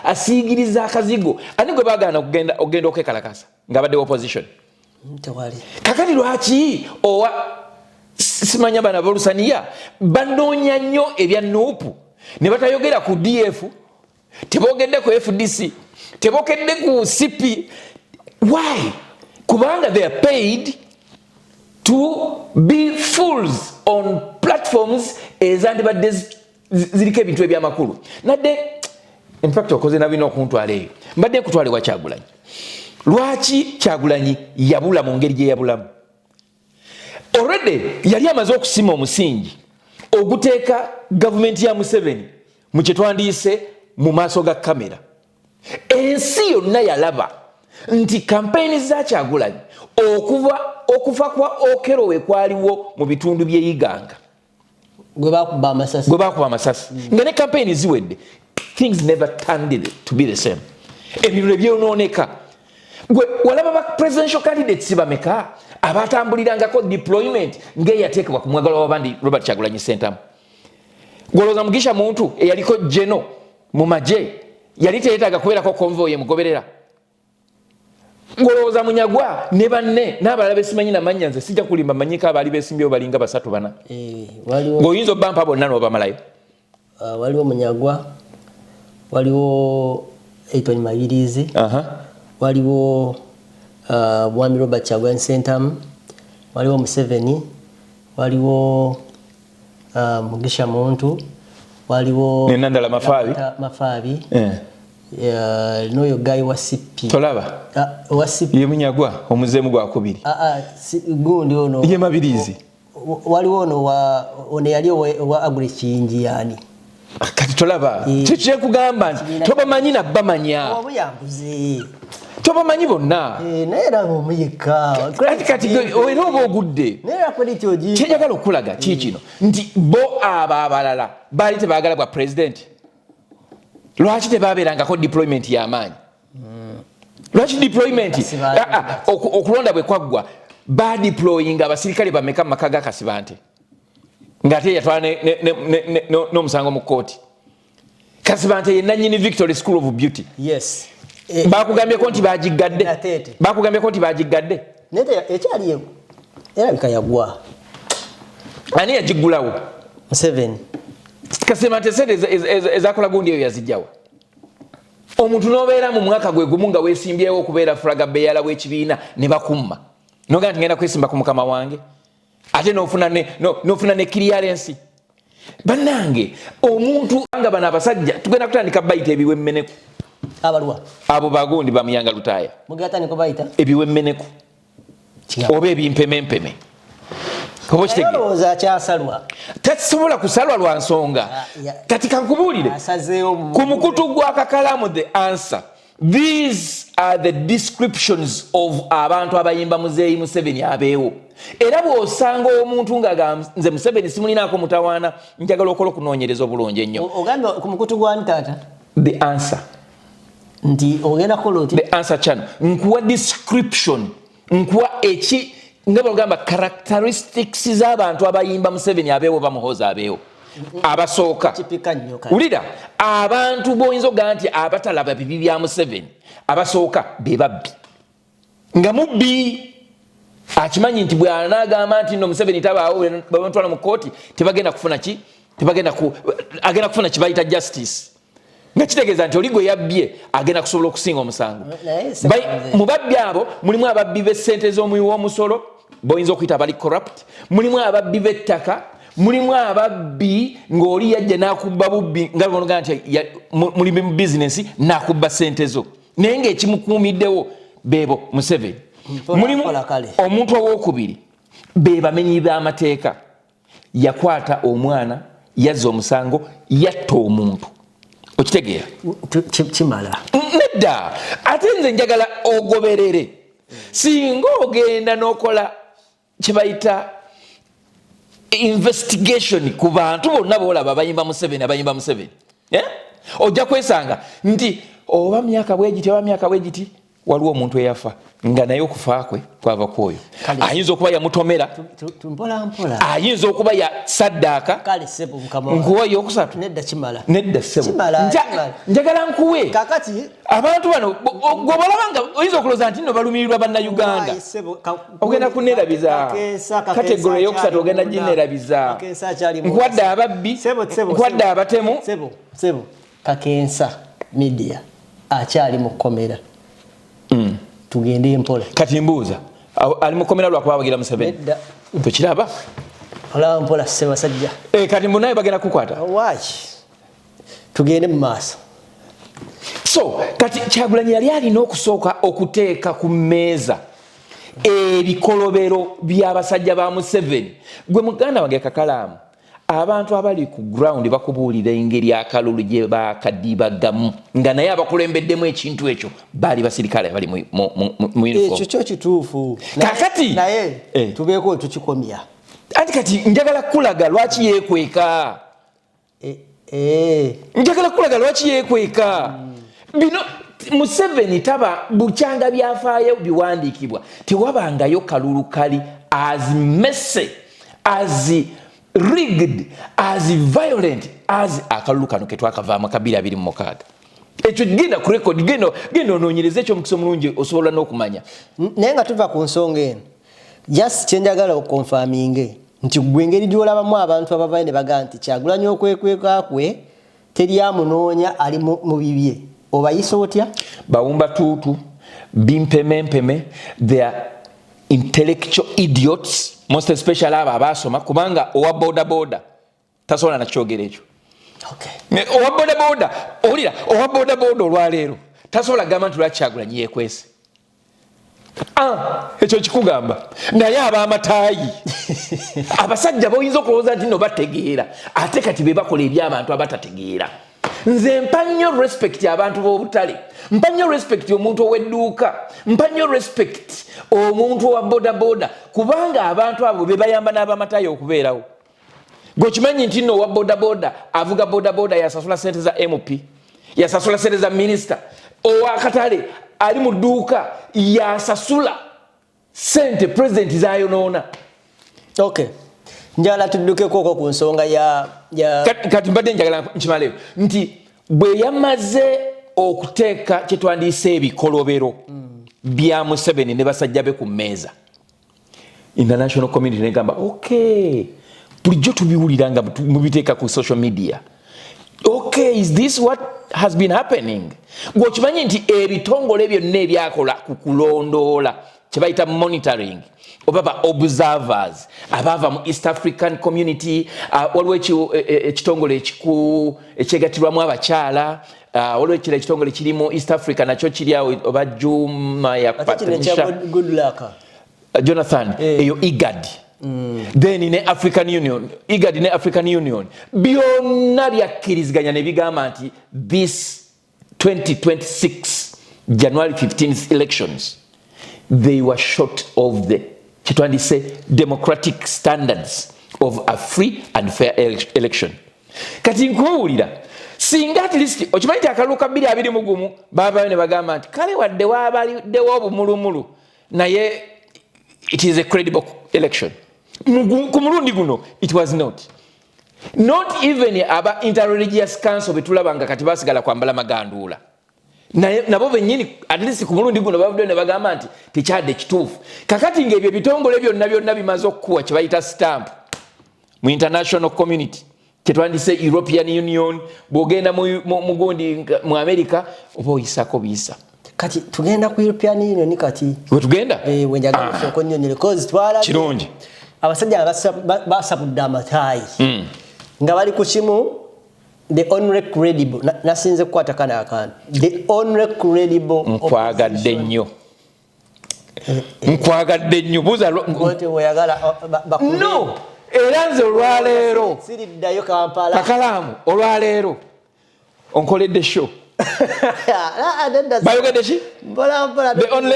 asiigiriza akazigo ani gwe bagana ogenda okwekalakasa nga badde opposition kakati lwaki owa simanya bana bolusaniya banoonya nnyo ebya nuupu ne batayogera ku DF tebogedde ku FDC tebokedde ku CP. Why? Kubanga they are paid to be fools on platforms ezandibadde ziriko ebintu ebyamakulu nadde in fact okoze nabino okuntwala eyo mbadde nkutwale wa Kyagulanyi. Lwaki Kyagulanyi yabula mu ngeri gye yabulamu? Already yali amaze okusima omusingi oguteeka gavumenti ya Museveni mu kye twandiise mu maaso ga kamera. Ensi yonna yalaba nti kampeyini za Kyagulanyi okuva kwa Okero we kwaliwo mu bitundu by'eyiganga gwe bakuba amasasi nga ne kampeyini ziwedde. Things never turned to be the same. Ebintu byononeka. Gwe walaba ba presidential candidates bameka abatambulirangako deployment ngeyateekebwa ku mwagalo w'abandi Robert Kyagulanyi Ssentamu. Goloza Mugisha muntu eyaliko jeno mu maje yali teetaaga kubeerako convoy emugoberera. Ngoloza Munyagwa ne banne n'abalala besimanyi namanya nze sijja kulimba manyika abali besimbyewo balinga basatu bana. Ng'oyinza obbampa bonna n'obamalayo. Waliwo Munyagwa, waliwo Anthony Mabirizi, waliwo Mwami Robert Kyagulanyi Ssentamu, waliwo Museveni, waliwo Mugisha muntu, waliwo Nandala Mafaabi. Noyo guy wa CP tolaba wa CP ye Munyagwa omuzeemu gwa kubiri gundi ono ye Mabirizi waliwo ono yali wa Agri Kingi yani kati tolaba kye kugamba nti tobamanyi na bamanya obuyambuze tobamanyi bonna naera omuyika kati era oba ogudde naera credit oji kyeyagala okulaga kikino nti bo abalala baali tebaagala bwa president. Lwaki tebabeerangako deployment y'amaanyi? Lwaki deployment okulonda bwe kwaggwa badeployinga abasirikale bameka mu maka ga Kasibante ng'ate yatwala n'omusango mu kkooti. Kasibante ye nannyini Victory School of Beauty. Yes. Bakugambyeko nti bagigadde. Nete ekyaliyo erabika yagwa. Ani yagiggulawo? Museveni. Kasibante sente ezakola gundi eyo yazijjawa. Omuntu n'obeera mu mwaka gwe gumu nga weesimbyewo okubeera fulaga beyala w'ekibiina ne bakumma. Noga nti ngenda kwesimba ku mukama wange. Ate n'ofuna ne clearance. Bannange omuntu nga bano abasajja tugenda kutandika bayita ebiwemmeneku. Abalwa. Abo bagundi bamuyanga lutaaya. Mugata niko bayita. Ebiwemmeneku. Oba ebimpemempeme. Oza kyasalwa tasobola kusalwa lwa nsonga kati kankubulire ku mukutu gwa kakalamu the answer. These are the descriptions of abantu abayimba Muzeeyi Museveni abeewo. Era bw'osanga omuntu nga nze Museveni simulinako mutawaana njagala okola okunoonyereza obulungi ennyo. Ogamba ku mukutu gwa ntaata? The answer. Ndi ogenda kola oti? The answer channel. Nkuwa description. Nkuwa eki nga bagamba characteristics z'abantu abayimba Museveni abeewo bamuhoza abeewo. Abasooka ulira abantu boyinza oga nti abatalaba bibi bya Museveni abasooka be babbi nga mubbi akimanyi nti bw'anaagamba nti no Museveni tabaawo bamutwala mu kooti tebagenda kufuna ki agenda kufuna kibayita justice nga kitegeeza nti oli gwe yabbye agenda kusobola okusinga omusango. Mu babbi abo mulimu ababbi b'essente z'omuwi w'omusolo boyinza okuyita abali corrupt, mulimu ababbi b'ettaka, mulimu ababbi ng'oli yajja n'akubba bubbi nga bonoga nti muli mu bizinesi n'akubba ssente zo naye ng'ekimukuumiddewo beebo Museveni. Mulimu omuntu owookubiri be bamenyi b'amateeka, yakwata omwana yazza omusango yatta omuntu. Okitegeera kimala nedda ate nze njagala ogoberere singa ogenda n'okola kye bayita investigation ku bantu bonna boolaba abayimba Museveni ojja kwesanga nti oba myaka bwegiti waliwo omuntu eyafa nga naye okufa kwe kwava kwoyo ayinza okuba yamutomera ayinza okuba ya saddaaka nkuwa yokusatu nedda ssebo njagala nkuwe abantu bano gobalabanga oyinza okuloza nti nno balumirirwa bannayuganda ogenda kunerabiza kategoro eyokusatu ogenda ginerabiza nkwadde ababbi nkwadde abatemu Kakensa media akyali mu kkomera tugende mpola kati mbuuza ali mu kkomera lwakuba bagira Museveni tukiraba olaba mpola ssebasajja kati munaye bagenda kukwata waki tugende mu maaso. So kati Kyagulanyi yali alina okusooka okuteeka ku mmeeza ebikolobero by'abasajja ba Museveni. Gwe muganda wange Kakalaamu, abantu abali ku ground bakubuulira engeri akalulu gye bakadibagamu nga naye abakulembeddemu ekintu ekyo baali basirikale bali mu uniform. Ekyo kyo kituufu kakati naye tubeeko tukikomya anti kati njagala kulaga lwaki yeekweka njagala kulaga lwaki yeekweka bino Museveni taba bukyanga byafaayo biwandiikibwa tewabangayo kalulu kali as messy as rigged as violent as akalulu kano ketwakavaamu 2026 ekyo genda ku record genda onoonyereza ekyo mukisa omulungi osobola n'okumanya naye nga tuva ku nsonga eno just kyenjagala okukonfaminge nti gwe engeri gy'olabamu abantu abavayo ne bagaa nti Kyagulanyi okwekweka kwe teryamunoonya ali mu bibye obayisa otya bawumba tuutu bimpemempeme they are intellectual idiots most especially aba abasoma kubanga owa boda tasobola nakyogera ekyo owa boda olira owa boda olwaleero tasobola gamba nti lwaki Kyagulanyi yeekwese ekyo kikugamba naye ab'amataayi abasajja boyinza okulowooza nti no bategeera ate kati be bakola eby'abantu abatategeera. Nze mpa nnyo respect abantu b'obutale, mpa nnyo respect omuntu ow'edduuka, mpa nnyo respect omuntu owa boda kubanga abantu abo be bayamba n'ab'amataayi okubeerawo. Gwokimanyi nti nno owa boda avuga boda yasasula ssente za MP, yasasula ssente za minisita. Ow'akatale ali mu dduuka yasasula ssente pulezidenti z'ayonoona. Okay. Njala tuddukeko okwo ku nsonga ya kati mbadde njagala nkimaleyo nti bwe yamaze okuteeka kye twandiise ebikolobero bya Museveni ne basajja be ku mmeeza, international community negamba okay bulijjo tubiwulira nga mubiteeka ku social media. Okay, is this what has been happening? Gwokimanyi nti ebitongole byonna ebyakola ku kulondoola kye bayita monitoring obaba observers abava mu East African community waliwo ekitongole ekyegatirwamu abakyala waliwo ekitongole kiri mu East Africa nakyo kiri awo oba Juma ya Patricia Goodluck Jonathan eyo IGAD then ne African Union, IGAD ne African Union, byonna byakkiriziganya ne bigamba nti this 2026 January 15th elections, they were short of the democratic standards of a free and fair election. Kati nkuwulira singa at least okimanyi nti akaluka 2020 baba ne bagamba nti kale wadde wabaliddewo obumulumulu naye it is a credible election. Ku mulundi guno it was not even aba interreligious council betulabanga kati basigala kwambala maganduula nabo bennyini at least ku mulundi guno babudde ne bagamba nti tekyadde kituufu. Kakati ng'ebyo bitongole byonna bimaze okukuwa kye bayita stamp mu international community, kyetwandise European Union, bw'ogenda mu gundi mu America oba oyisako biisa. Kati tugenda ku European Union kati. We tugenda? Wenjaga kusoko nnyonyole cause twala. Kirungi. Abasajja basabudde amataayi. Nga bali ku kimu the only credible nasinze kukwata kana akantu. The only credible. Nkwagadde nnyo. Nkwagadde nnyo buza ngote oyagala bakube. No. Era nze olwaleero siriddayo Kampala. Kakalaamu olwaleero onkoledde show. Bayogedde ki? Mpola. The only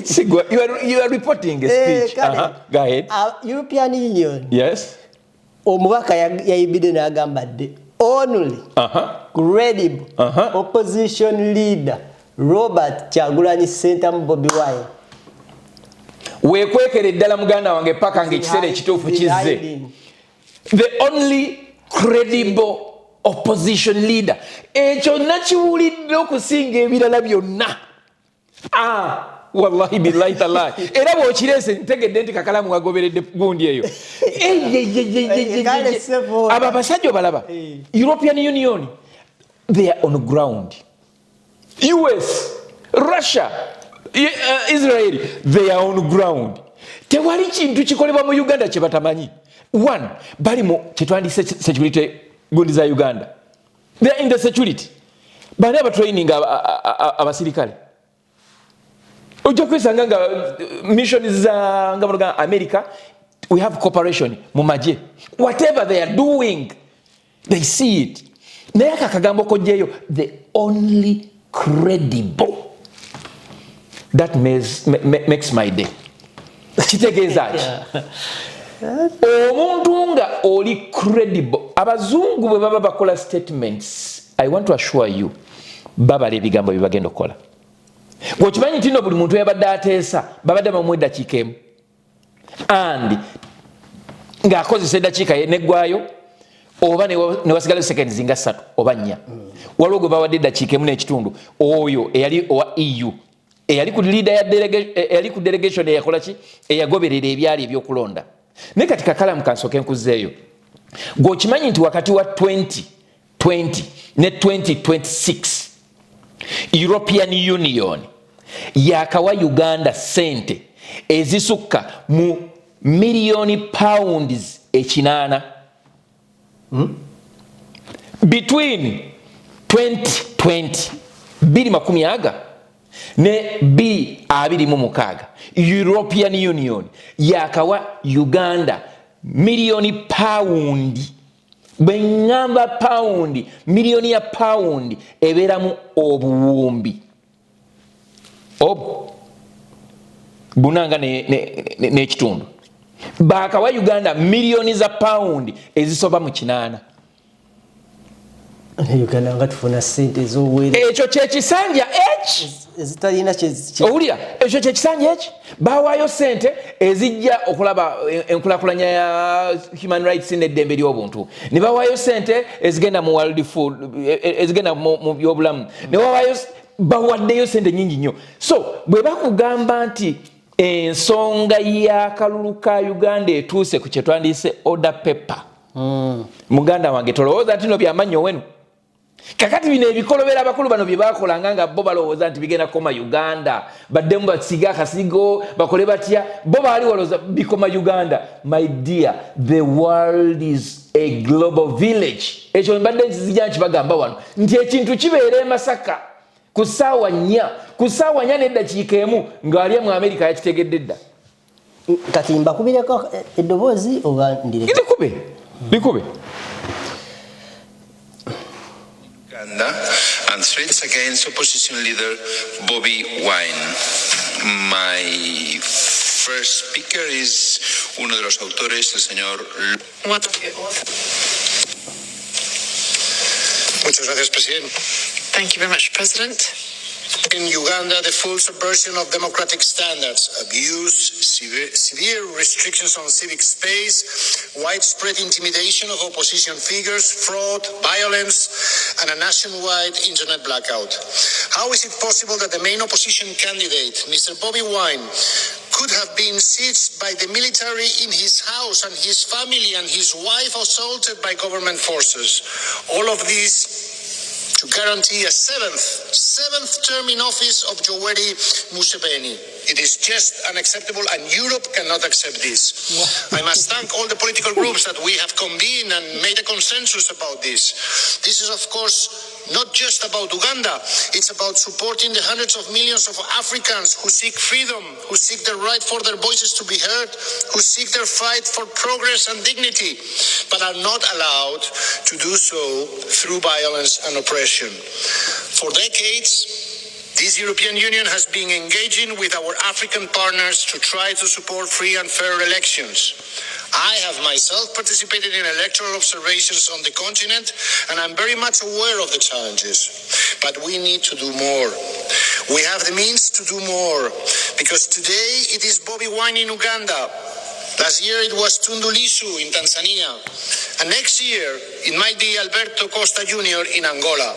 Sigwa, you are reporting a speech. Go ahead. European Union. Yes. Omubaka yayibidde n'agamba the only credible opposition leader Robert Kyagulanyi Ssentamu Bobi Wine. Weekwekere ddala muganda wange paka ng'ekiseera ekituufu kizze. The only credible opposition leader. Ekyo nakiwulidde okusinga ebirala byonna. Wallahi billahi tallahi. Era bw'okireese ntegedde nti Kakalamu wagoberedde gundi eyo. Aba basajja balaba. European Union, they are on ground. US, Russia, Israel, they are on ground. Tewali kintu kikolebwa mu Uganda kye batamanyi. One, bali mu kyetwandise security gundi za Uganda. They are in the security. Bali abatraining abasirikale. Ojo kwisanga nga mission za nga America, we have cooperation mu maje. Whatever they are doing, they see it. Naye akagambo kojjeyo, the only credible. That makes my day. Kitegeeza ki? Omuntu nga oli credible. Abazungu bwe baba bakola statements, I want to assure you, babala ebigambo bye bagenda okukola. Gwokimanyi nti no buli muntu yabadde ateesa babadde bamuwa eddakiika emu. And ng'akozesa eddakiika ye neggwayo oba ne wasigala seconds nga 3 oba 4. Waliwo gwe bawadde eddakiika emu n'ekitundu. Oyo eyali owa EU. Eyali ku leader ya eyali ku delegation eyakola ki? Eyagoberera ebyali ebyokulonda. Ne kati Kakalamu kansoke nkuzeeyo. Gwokimanyi nti wakati wa 2020 ne 2026 European Union yakawa Uganda sente ezisukka mu million pounds ekinana. Between 2020 20 ne B26 European Union yakawa Uganda million pound. Bengamba pound, million ya pound eberamu obuwumbi. Bunanga ne kitundu. Bakawa Uganda million za pound ezisoba mu 8. Uganda ngatufuna sente z'owere. Ekyo kyekisanja ezitalina owulira ekyo kyekisanja bawayo sente ezijja okulaba enkulakulanya ya human rights n'eddembe ly'obuntu. Ne bawayo sente ezigenda mu world food, ezigenda mu byobulamu. Ne bawaddeyo sente nyingi nnyo. So bwe bakugamba nti ensonga y'akalulu ka Uganda etuuse ku kyetwandiyise order paper. Muganda wange tolowooza nti no byamannyo wenu. Kakati bino ebikolobera abakulu bano bye bakolanga nga bo balowooza nti bigenda koma Uganda, baddemu basiga akasigo bakole batya, bo baali walowooza bikoma Uganda. My dear, the world is a global village. Ekyo mbadde nzija nkibagamba wano nti ekintu kibeera e Masaka ku ssaawa 4 n'eddakiika emu ng'ali mu America yakitegedde dda. kati mbakubireko eddoboozi oba ndireko likube and threats against opposition leader Bobby Wine. My first speaker is uno de los autores, el señor. Muchas gracias, presidente. Thank you very much, President. In Uganda, the full subversion of democratic standards, abuse, severe restrictions on civic space, widespread intimidation of opposition figures, fraud, violence, and a nationwide internet blackout. How is it possible that the main opposition candidate, Mr. Bobby Wine, could have been seized by the military in his house and his family and his wife assaulted by government forces? All of these to guarantee a seventh term in office of Yoweri Museveni. It is just unacceptable, and Europe cannot accept this. I must thank all the political groups that we have convened and made a consensus about this. This is, of course, not just about Uganda. It's about supporting the hundreds of millions of Africans who seek freedom, who seek the right for their voices to be heard, who seek their fight for progress and dignity, but are not allowed to do so through violence and oppression. For decades, this European Union has been engaging with our African partners to try to support free and fair elections. I have myself participated in electoral observations on the continent, and I'm very much aware of the challenges. But we need to do more. We have the means to do more, because today it is Bobby Wine in Uganda. Last year it was Tundu Lissu in Tanzania. And next year it might be Alberto Costa Jr. in Angola.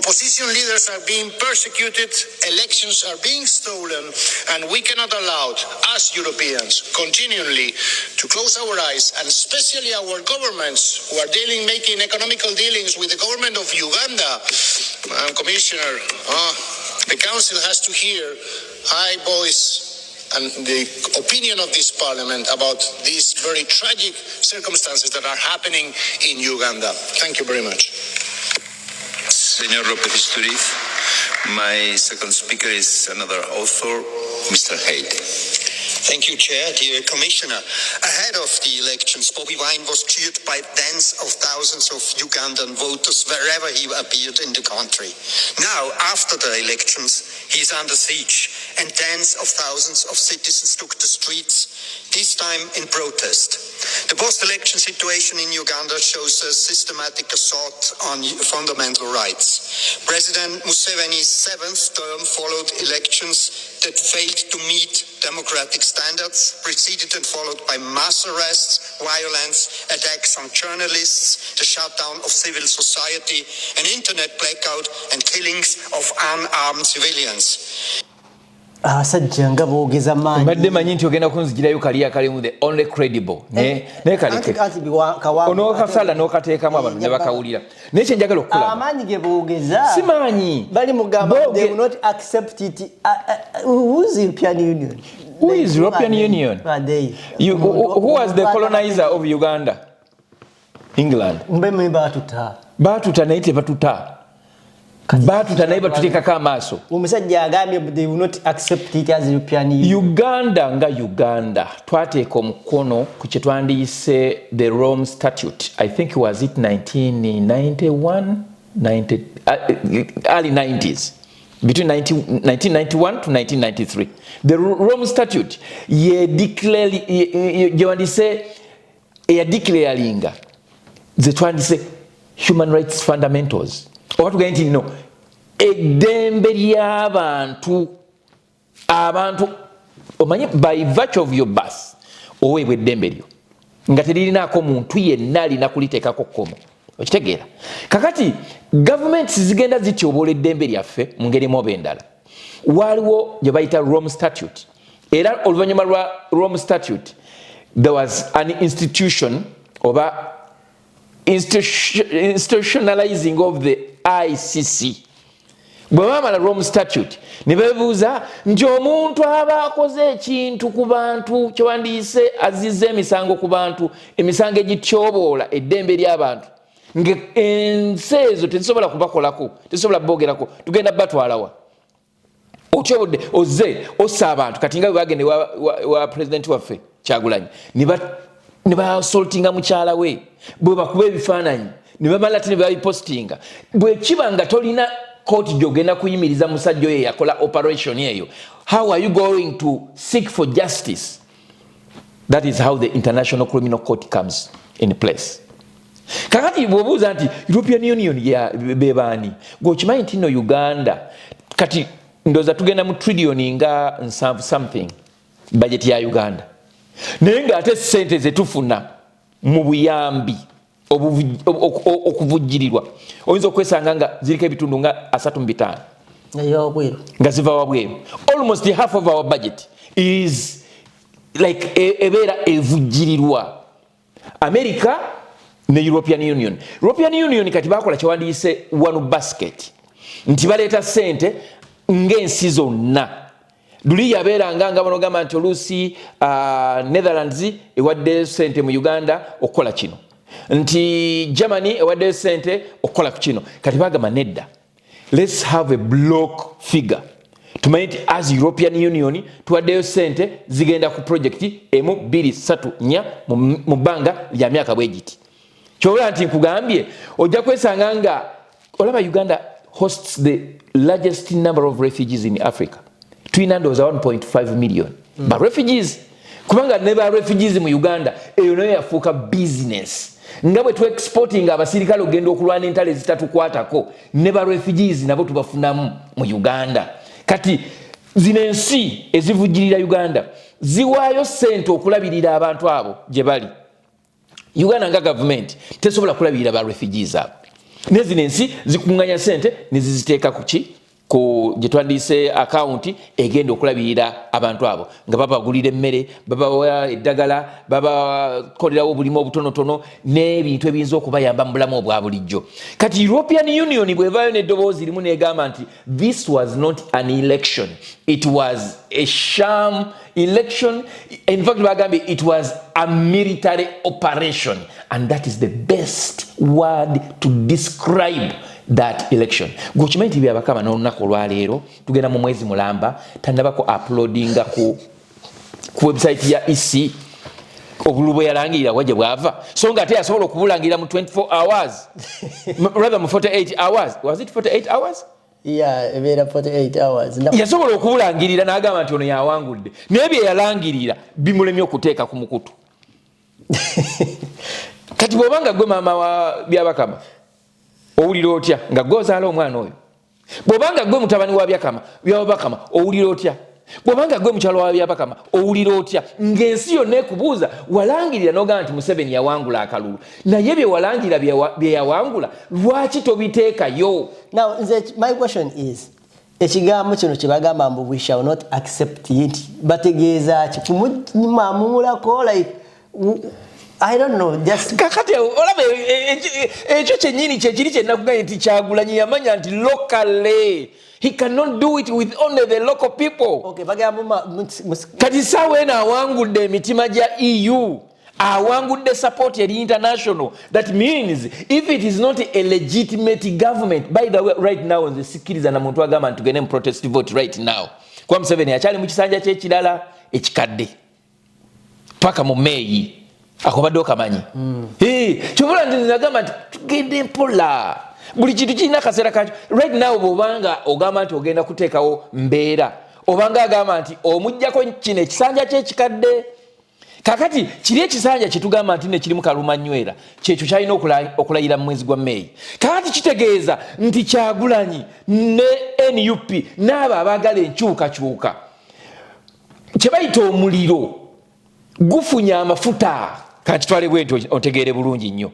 Opposition leaders are being persecuted, elections are being stolen, and we cannot allow, as Europeans, continually to close our eyes, and especially our governments who are making economical dealings with the government of Uganda. Commissioner, the Council has to hear high voice and the opinion of this Parliament about these very tragic circumstances that are happening in Uganda. Thank you very much. Señor López Istúriz, my second speaker is another author, Mr. Hayde. Thank you, Chair. Dear Commissioner, ahead of the elections, Bobby Wine was cheered by tens of thousands of Ugandan voters wherever he appeared in the country. Now, after the elections, he is under siege, and tens of thousands of citizens took the streets, this time in protest. The post-election situation in Uganda shows a systematic assault on fundamental rights. President Museveni's seventh term followed elections that failed to meet democratic standards, preceded and followed by mass arrests, violence, attacks on journalists, the shutdown of civil society, an internet blackout, and killings of unarmed civilians. Sajjanga boogeza manyi mbadde manyi nti ogenda kunzigirayo kali akalimu the only credible ne kaleke ono kasala n'okateekamu abantu ne bakawulira naye kye njagala okukulaba amaanyi ge boogeza si maanyi bali mugamba they will not accept it. Who's the European Union? Who is European Union? Who was the colonizer of Uganda? England. Mbeme batuta naye tebatuta batuta naye batuteekako amaaso. Omusajja agambye they will not accept it as European Union. Uganda nga Uganda twateeka omukono ku kye twandiyise the Rome Statute. I think was it 1991 early 90s, between 1991 to 1993. The Rome Statute ye declaringa ze twandise human rights fundamentals. What we're going to know, eddembe ly'abantu omanye by virtue of your birth oweebwa eddembe lyo nga teririnaako muntu yenna alina kuliteekako kkomo. Okitegeera kakati gavumenti zigenda zityoboola eddembe lyaffe mu ngeri mu oba endala. Waaliwo gye bayita Rome Statute, era oluvannyuma lwa Rome Statute there was an institution oba institutionalizing of the ICC. Bwe bamala Rome Statute ne bebuuza nti omuntu aba akoze ekintu ku bantu kye wandiyise azizza emisango ku bantu, emisango egityoboola eddembe ly'abantu, ng'ensi ezo tezisobola kubakolako, tezisobola boogerako, tugenda batwalawa. Ochobodde oze ossa abantu kati nga bagende wa president waffe Kyagulanyi ne ba assaultinga mukyala we bwe bakuba ebifaananyi ne bamala ne babipostinga bwe kibanga tolina court jogenda kuyimiriza musajja oyo yakola operation eyo. How are you going to seek for justice? That is how the International Criminal Court comes in place. Kakati bwobuuza nti European Union ya bebani gochimanyi ntino Uganda kati ndoza tugenda mu trillion nga something budget ya Uganda naye nga ate sente zetufuna mu buyambi okuvujjirirwa oyinza okwesanga nga zirika ebitundu nga 3.5 nga ziva wabweru. Almost half of our budget is like ebeera evujjirirwa. America ne European Union kati bakola kyewandiise one basket nti baleeta sente ng'ensi zonna. Luli yabeeranga nga banogamba nti oluusi Netherlands ewadde sente mu Uganda okukola kino nti Germany ewadde sente okukola kino. Kati bagamba nedda, let's have a block figure tumanyi nti as European Union tuwaddeyo sente zigenda ku project 1 2 3 4 mu bbanga lya myaka bwegiti. Kyobola nti nkugambye ojja kwesanga nga olaba Uganda hosts the largest number of refugees in Africa. Tulina ndowooza 1.5 million ba refugees kubanga ne ba refugees mu Uganda eyo nayo yafuuka business nga bwe tu exporting abasirikale ogenda okulwana entale zitatukwatako ne ba refugees nabo tubafunamu mu Uganda. Kati zino ensi ezivujjirira Uganda ziwaayo sente okulabirira abantu abo gye bali. Uganda nga government tesobola kulabirira ba refugees abo. Nezino ensi zikunganya sente neziziteeka ku gye twandise account egenda okulabirira abantu abo nga babagulira emmere babawa eddagala babakolerawo obulimu obutonotono n'ebintu ebiyinza okubayamba mu bulamu obwa bulijjo. Kati European Union bwevaayo n'eddoboozi limu n'egamba nti this was not an election, it was a sham election. In fact bagambye it was a military operation, and that is the best word to describe that election. Gochimanyi tibi abakama n'olunaku olwaleero tugenda mu mwezi mulamba tannabako uploadinga ku website ya EC obulubwe yalangirira waje bwava so nga ate yasobola okubulangirira mu 24 hours rather mu 48 hours. Was it 48 hours? Yeah, ebeera 48 hours. Yasobola okubulangirira n'agamba nti ono yawangudde naye bye yalangirira bimulemye okuteeka ku mukutu. Kati bw'obanga gwe maama wa Byabakama owulira otya nga gozaala omwana oyo? Bw'obanga gwe mutabani wa Byabakama owulira otya? Bw'obanga gwe mukyalo wa Byabakama owulira otya? Ng'ensi yonna ekubuuza walangirira n'ogamba nti Museveni yawangula akalulu naye bye walangirira bye yawangula lwaki tobiteekayo? Now my question is ekigambo kino kye bagamba mbu we shall not accept it bategeeza ki kumumamulako like I don't know, just kakati olaba ekyo kyennyini kyekiri kye nakugambye nti Kyagulanyi yamanya nti locally he cannot do it with only the local people. Okay, bagamba kati saawa eno awangudde emitima gya EU awangudde support eri international. That means if it is not a legitimate government, by the way right now nze sikiriza na muntu agamba nti tugende mu protest vote right now kwa Museveni akyali mu kisanja ky'ekirala ekikadde paka mu May akobadde okamanyi. Kyobula nti nagamba nti tugende mpola buli kintu kirina akaseera kakyo. Right now bw'obanga ogamba nti ogenda kuteekawo mbeera obanga agamba nti omuggyako kino ekisanja ky'ekikadde kakati kiri ekisanja kyetugamba nti nekirimu kalumanywera kyekyo kyalina okulayira mu mwezi gwa May. Kakati kitegeeza nti Kyagulanyi ne NUP n'abo abaagala enkyukakyuka kye bayita omuliro gufunya amafuta. Kati twale bwento otegeere bulungi nnyo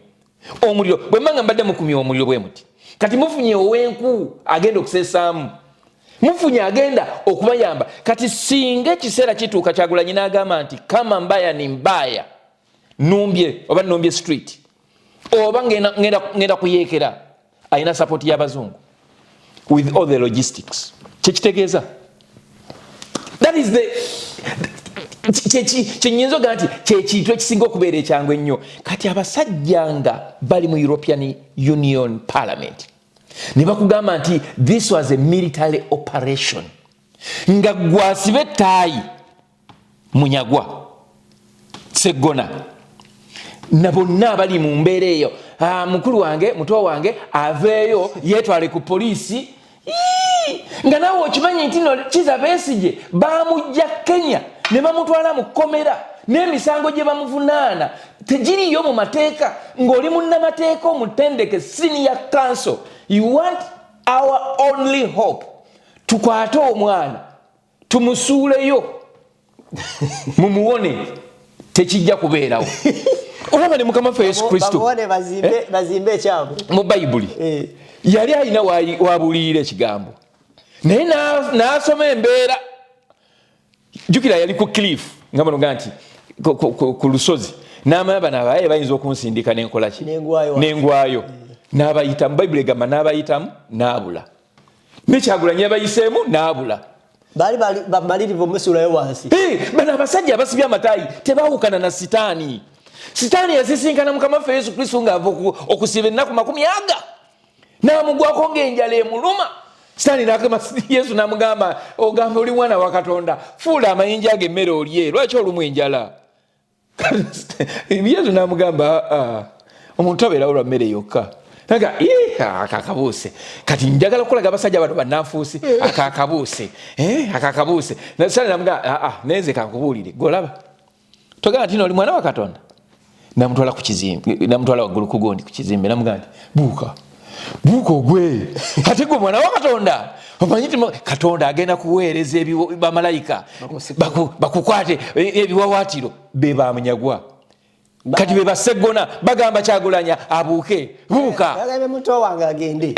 omuliro bwe mmanga mbadde mukumya omuliro bwe muti kati mufunye owenku agenda okusesaamu mufunye agenda okubayamba. Kati singa ekiseera kituuka Kyagulanyi n'agamba nti kama mbaya ni mbaya numbye oba numbye street oba ngenda kuyeekera alina support y'abazungu with all the logistics kyekitegeeza that is the kyenyinza ogaa nti kyekintu ekisinga okubeera ekyangu ennyo. Kati abasajja nga bali mu European Union Parliament ne bakugamba nti this was a military operation nga gwasibe tayi munyagwa Segona na bonna abali mu mbeera eyo mukulu wange muto wange aveeyo yetwale ku polisi nga nawe okimanyi nti no Kizza Besigye bamujja Kenya ne bamutwala mu kkomera n'emisango gye bamuvunaana tegiriyo mu mateeka ng'oli munnamateeka omutendeke senior council. You want our only hope. Tukwate omwana tumusuuleyo mumuwone tekijja kubeerawo. Olaba ne Mukama ffe Yesu Kristo bazimbe ekyabu mu Bayibuli yali alina wabuliira ekigambo naye n'asoma embeera. Jjukira yali ku cliff nga banoga nti ku lusozi n'amanya bano abaye bayinza okunsindika n'enkola ki n'engwayo n'abayitamu. Bayibuli egamba n'abayitamu n'abula n'Ekyagulanyi yabayiseemu n'abula. Bali bamalirivu omusulayo wansi. Bano abasajja abasibye amataayi tebaawukana na sitaani. Sitaani yasisinkana Mukama ffe Yesu Kristo ng'ava okusiba ennaku 40 n'amugwako ng'enjala emuluma. Sitaani n'agamba Yesu n'amugamba ogamba oli mwana wa Katonda fuula amayinja ago emmere olye lwaki olumu enjala. Yesu n'amugamba omuntu abeerawo lwa mmere yokka. Naga akakabuuse kati njagala okulaga abasajja bano bannanfuusi akakabuuse akakabuuse. Sitaani n'amugamba neze kankubuulire golaba togamba nti oli mwana wa Katonda. Namutwala ku kizimbe namutwala waggulu ku gondi ku kizimbe namugamba nti buuka ogwe ate gwe mwana wa Katonda omanyi nti Katonda agenda kuweereza bamalayika bakukwate ebiwawaatiro be bamunyagwa kati be Basegona bagamba Kyagulanyi abuuke buuka muto wange agende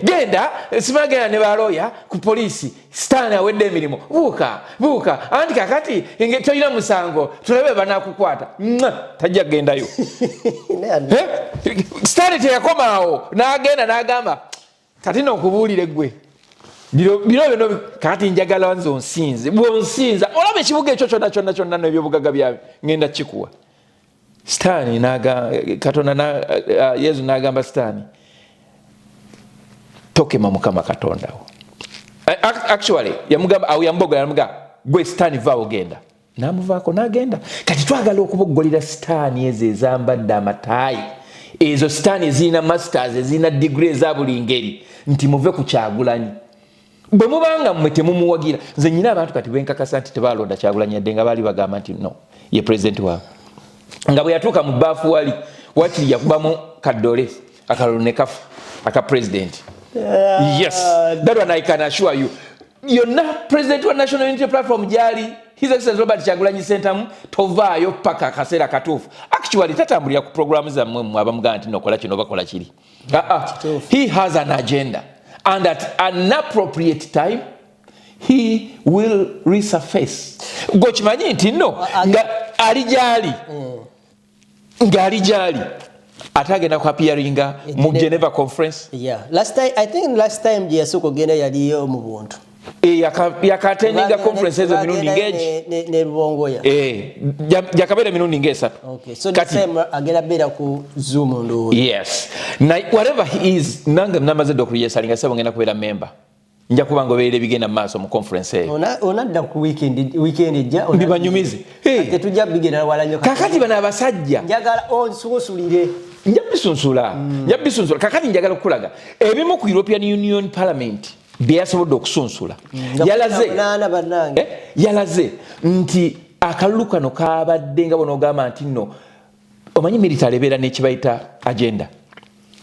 genda simagenda ne baloya ku polisi Sitaani awedde emirimu buuka anti kakati tolina musango tulabe banakukwata tajja gendayo. Sitaani teyakomaawo n'agenda n'agamba kati n'okubuulire gwe biro bino kati njagala nze onsinze bw'onsinza olaba ekibuga ekyo kyonna n'ebyobugagga byawe ngenda kikuwa. Sitaani Katonda Yesu n'agamba Sitaani tokema Mukama Katonda wo. Actually yamugamba awo yambogola yamugamba gwe Sitaani vaawo genda n'amuvaako n'agenda. Kati twagala okuboggolera Sitaani ezo ezambadde amataayi ezo Sitaani ezirina masters ezirina degree eza buli ngeri nti muve ku Kyagulanyi. Bwe mubanga mmwe temumuwagira nze nyina abantu kati benkakasa nti tebaalonda Kyagulanyi yadde nga baali bagamba nti no ye president waabwe. Nga bwe yatuuka mu bbaafu wali wakiri yakubamu kaddole akalulu ne kafu aka president. Yes, that one I can assure you. Yonna president wa National Unity Platform gyali His Excellency Robert Kyagulanyi Ssentamu tovaayo paka akaseera katuufu. Actually tatambulira ku programu zammwe abamugamba nti nokola kino bakola kiri. He has an agenda and at an appropriate time he will resurface. Gokimanyi nti no nga ali gyali ngali gyali atagenda ku appearinga mu Geneva conference. I think last time yasoko genda yaliyo mu buntu yakatendinga conference ezo mirundi ngeji ne Rubongoya jakabera mirundi ngesatu. Okay, so the same agenda bera ku Zoom ndo. Yes, na whatever he is nanga namaze dokuri yesalinga sebo ngenda kubera member nja kubango beere bigenda maaso mu conference eyo. Onadda ku weekend ejja ndibanyumize ate tujja bigenda wala nyo kakati bana abasajja njagala onsusulire njabisunsula kakati njagala okulaga ebimu ku European Union Parliament byasobodde okusunsula yalaze nti akalulu kano kabadde nga bonogamba nti nno omanyi military beera n'ekibayita agenda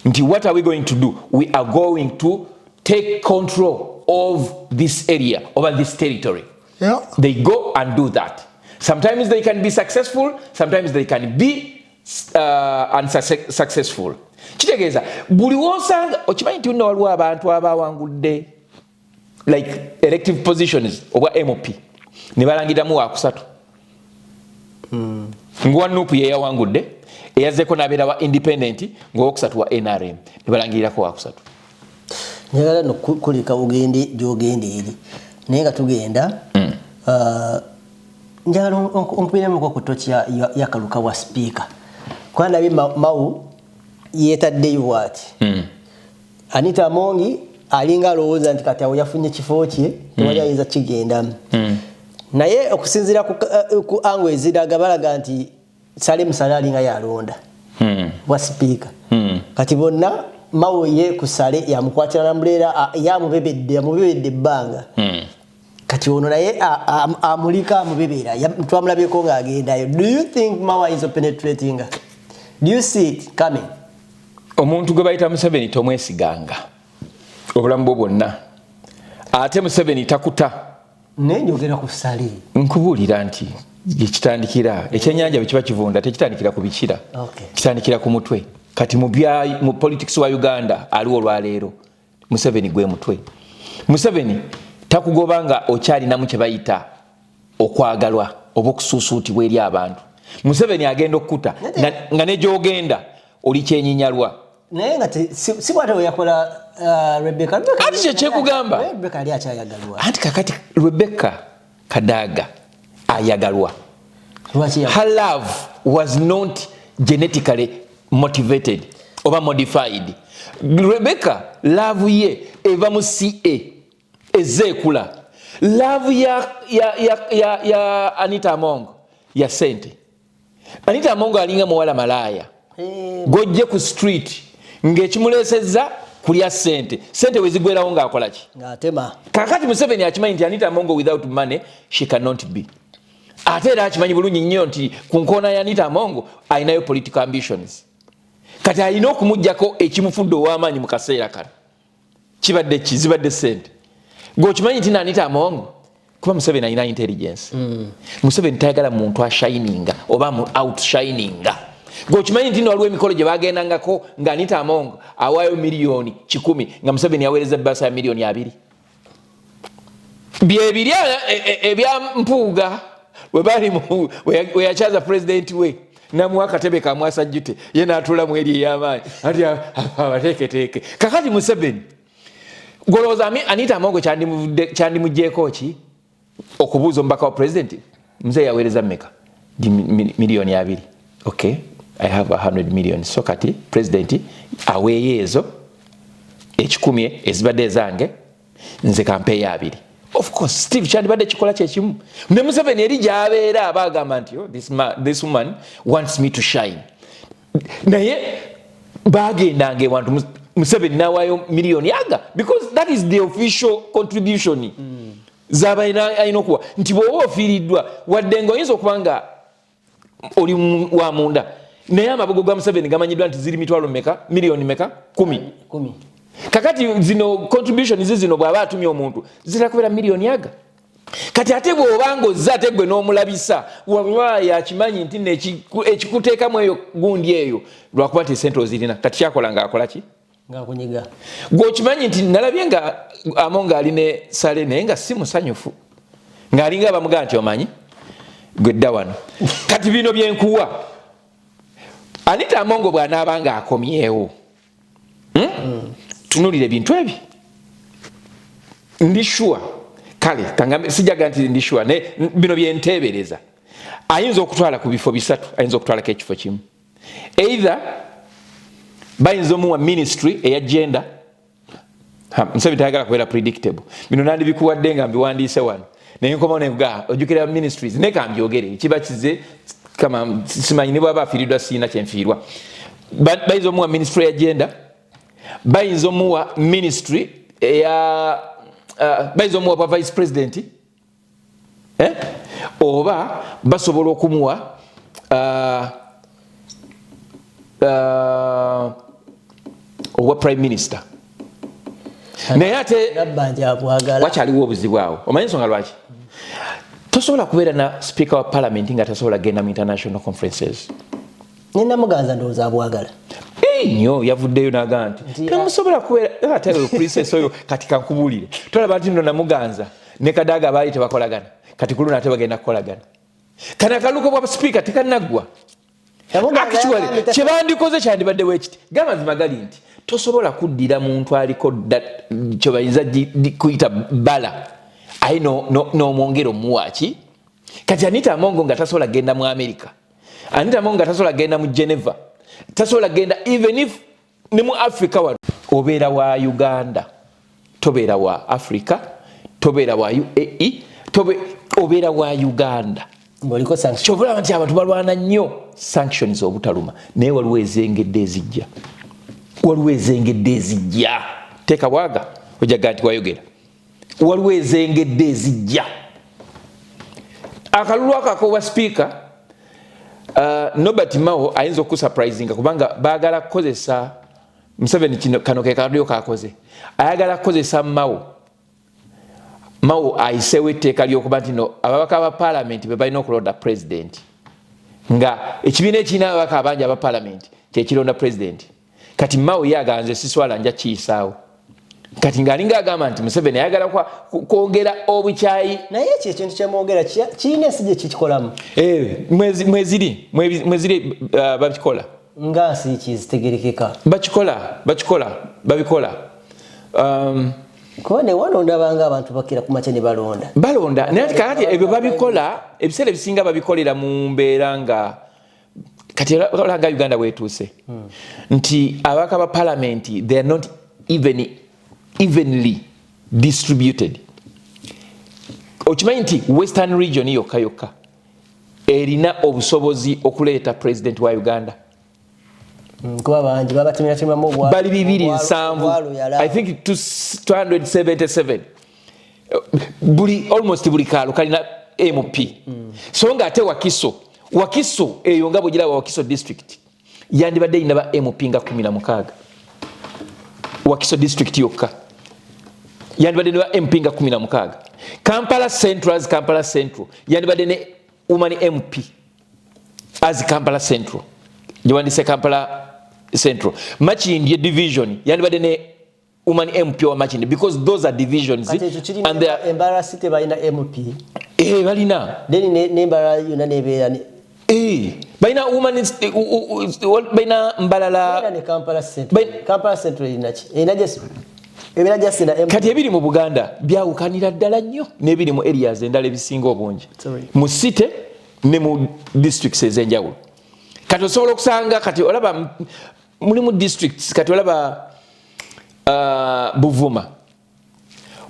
nti what are we going to do? We are going to take control of this area, over this territory. They go and do that. Sometimes they can be successful, sometimes they can be unsuccessful. Kitegeeza buli wosanga okimanyi nti nno waliwo abantu abawangudde like elective positions obwa MOP ne balangiramu wakusatu. Ngwa Nuupu ye yawangudde eyazeeko n'abeera wa independent ng'owokusatu wa NRM ne balangirirako wakusatu. Njagala nokulika ugende gyogende eri naye nga tugenda njagala onkubiremu ko kutoki yakaluka wa speaker kwana bi mau yetaddeyo bwati Anita Mongi alinga alowooza nti kati awo yafunye kifo kye tewali ayinza kigendamu naye okusinziira ku ango eziraga balaga nti Sale Musale alinga yalonda bwa sipiika kati bonna Mawoye ku Sale yamukwatira na mbuleera yamubebedde ebbanga kati ono naye amulika amubebeera twamulabyeko ng'agendayo. Do you think Mawa is penetrating? Do you see it coming? Omuntu gwe bayita Museveni tomwesiganga obulamu bwo bwonna ate Museveni takuta nenjogera ku Sale nkubuulira nti ekitandikira ekyenyanja bwe kiba kivunda tekitandikira ku bikira kitandikira ku mutwe kati mu politics wa Uganda aliwo olwaleero Museveni gwe mutwe. Museveni takugobanga okyalinamu kye bayita okwagalwa oba okusuusuutibwa eri abantu. Museveni agenda okukuta nga ne gy'ogenda oli kyenyinyalwa naye nga si bwate we yakola Rebecca ati kyekyekugamba Rebecca ali akyayagalwa anti kakati Rebecca Kadaga ayagalwa. Her love was not genetically motivated oba modified. Rebecca love ye eva mu CA ezekula. Love ya Anita Amongo ya sente. Anita Amongo alinga muwala malaya gojje ku street ng'ekimulesezza kulya sente wezigwerawo ng'akola ki ng'atema. Kakati Museveni akimanyi nti Anita Amongo without money she cannot be. Ate era akimanyi bulungi nnyo nti ku nkoona ya Anita Amongo alinayo political ambitions. Kati alina okumuggyako ekimufudde ow'amaanyi mu kaseera kano kibadde kizibadde sente. Gwokimanyi nti Anita Amongo kuba Museveni alina intelligence. Museveni tayagala muntu ashininga oba mu outshininga. Gwokimanyi nti waliwo emikolo gye bagendangako nga Anita Amongo awaayo miliyoni 10 nga Museveni aweereza bbasa ya miliyoni 2. Byebiri ebya Mpuuga we yakyaza president we namuwa akatebe kamwasa jjute ye n'atuula mu eri ey'amaanyi ati abateeketeeke. Kakati Museveni golowooza Anita Amongo kyandimuggyeko ki okubuuza omubaka wa president mzee yaweereza mmeka miliyoni 2. Okay, I have 100 million. So kati president aweeyo ezo 10 ezibadde ezange nze kampeeyo 2. Of course Steve kyandibadde kikola kyekimu ne Museveni eri gy'abeera abagamba nti this woman wants me to shine. Naye bagendanga ewantu Museveni n'awaayo miliyoni aga because that is the official contribution zaba alina okuwa nti bw'oba ofiiriddwa wadde ng'oyinza okuba nga oli wa munda naye amabugo ga Museveni gamanyiddwa nti ziri mitwalo meka miliyoni meka 10. Kakati zino contribution zino bw'aba atumye omuntu zirakubera miliyoni aga. Kati ate bw'obanga ozza ate gwe n'omulabisa wallahi akimanyi nti ekikuteekamu eyo gundi eyo lwakuba ti sente ozirina kati kyakola ng'akola ki ng'akunyiga. Gw'okimanyi nti nalabye nga Amongo ali ne Sale naye nga si musanyufu ng'alinga bamugamba nti omanyi gwe dda wano. Kati bino byenkuwa Anita Amongo bw'anaaba ng'akomyewo tunulire ebintu ebi ndi sure kale kangambe sijaga nti ndi sure ne bino byenteebereza ayinza okutwala ku bifo bisatu ayinza okutwala ke ekifo kimu either bayinza omuwa ministry eya gender Museveni tayagala kubeera predictable bino nandi bikuwadde nga mbiwandiise wano naye nkoma nenga ojjukira ministries ne kambyogere kiba kize kama simanyi ne bwaba afiiriddwa siina kyenfiirwa bayinza omuwa ministry eya gender bayinza omuwa ministry eya bayinza omuwa vice president oba basobola okumuwa owa prime minister. Naye ate wakyaliwo obuzibu awo omanyi ensonga lwaki tosobola kubeera na speaker wa parliament nga tasobola genda mu international conferences. Ninamuganza ndowooza abwagala nnyo yavuddeyo n'agamba nti temusobola kubeera ate princess oyo kati kankubuulire tolaba nti nno Namuganza ne Kadaga baali tebakolagana kati ku luno ate bagenda kukolagana. Kana akaluko bwa speaker tekanaggwa actually kyebandikoze kyandibaddewo ekiti gamba mazima gali nti tosobola kuddira muntu aliko kye bayinza kuyita bala aye n'omwongera omuwaaki. Kati Anita Amongo nga tasobola genda mu America, Anita Amongo nga tasobola genda mu Geneva, tasobola genda even if ne mu Africa wano obeera wa Uganda tobeera wa Africa, tobeera wa UAE, obeera wa Uganda. Kyobulaba nti abantu balwana nnyo sanctions obutaluma, naye waliwo ezengedde ezijja. Teeka bwaga ojaga nti wayogera. Waliwo ezengedde ezijja. Akalulu akakoba speaker Nobert Mao ayinza okusurprisinga kubanga baagala kukozesa Museveni kano ke kadyo kakoze. Ayagala kukozesa Mao ayisewo etteeka ly'okuba nti no ababaka ba parliament be balina okulonda president. Nga ekibiina ekirina ababaka abangi aba parliament kyekironda president. Kati Mao yaganze siswala nja kiyisaawo. Kati ng'alinga agamba nti Museveni ayagala kwongera obukyayi. Naye ekyo ekintu kyemwogera kirina ensi gye kikikolamu. Mweziri babikola. Nga nsi kizitegerekeka. Babikola. Kuba ne wano ndabanga abantu bakira ku makya ne balonda. Naye kati ebyo babikola, ebiseera ebisinga babikolera mu mbeera nga kati olanga Uganda wetuuse. Nti ababaka ba parliament, they are not evenly distributed. Okimanyi nti Western region yokka erina obusobozi okuleeta president wa Uganda. Kuba bangi babatimira mu bwa bali 207, I think 277. Almost buli kaalo kalina MP. So nga ate Wakiso eyo nga bw'ogira Wakiso district yandibadde ina ba MP nga 16. Wakiso district yokka yandibadde ne ba MP nga 16. Kampala Central yandibadde ne woman MP as Kampala Central. Yandibadde Kampala Central. Machindi division yandibadde ne woman MP wa Machindi because those are divisions and they are embarrassed by MP. Balina then ne mbara yona nebeera ne baina woman baina mbalala ne Kampala Central ina just kati ebiri mu Buganda byawukanira ddala nnyo n'ebiri mu areas endala ebisinga obungi mu city ne mu districts ez'enjawulo. Kati osobola okusanga kati olaba mulimu districts kati olaba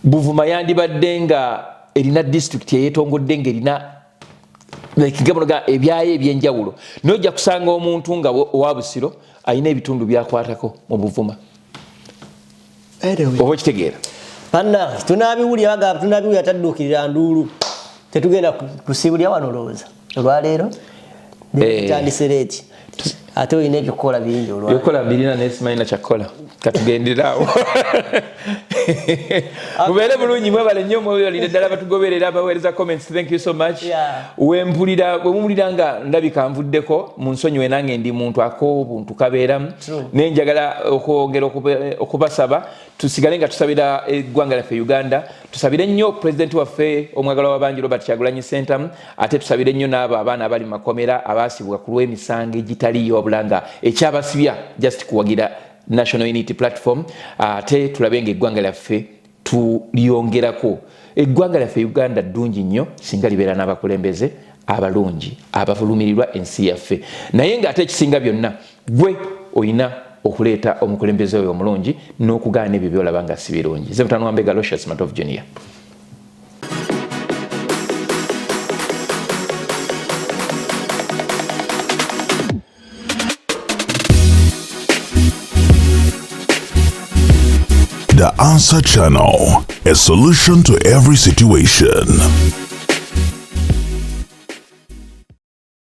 Buvuma yandibadde nga erina district eyetongodde nga erina gamunoga ebyayo ebyenjawulo. Nojja kusanga omuntu nga owa Busiro ayina ebitundu byakwatako mu Buvuma. Oba okitegeera. Panna tunabiwulira tadduukirira nduulu. Tetugenda kusibulya wano olowooza. Olwaleero tandisereeti. Ate olina ebikola bingi olwaleero. Ebikola birina nesimanyi nakyakola. Katugenderaawo. Mubeere bulungi mwebale nnyo mwebale ddala batugoberera abaweereza comments. Thank you so much. Bwemumulira nga ndabika nvuddeko munsonyiwe nange ndi muntu ak'obuntu kabeeramu. Naye njagala okwongera okubasaba tusigale nga tusabira eggwanga lyaffe Uganda. Tusabire nnyo pulezidenti waffe omwagalwa w'abangi Robert Kyagulanyi Ssentamu. Ate tusabire nnyo n'abo abaana abali mu makomera abaasibwa ku lw'emisango egitaliiyo wabula nga ekyabasibya just kuwagira National Unity Platform. Ate tulabe nga eggwanga lyaffe tulyongerako. Eggwanga lyaffe Uganda ddungi nnyo singa libeera n'abakulembeze abalungi abavulumirirwa ensi yaffe. Naye ng'ate ekisinga byonna gwe oyina okuleeta omukulembeze oyo omulungi n'okugaana ebyo byolaba nga si birungi. Nze mutano Wambega Aloysius Matovu Junior. The Answer Channel, a solution to every situation.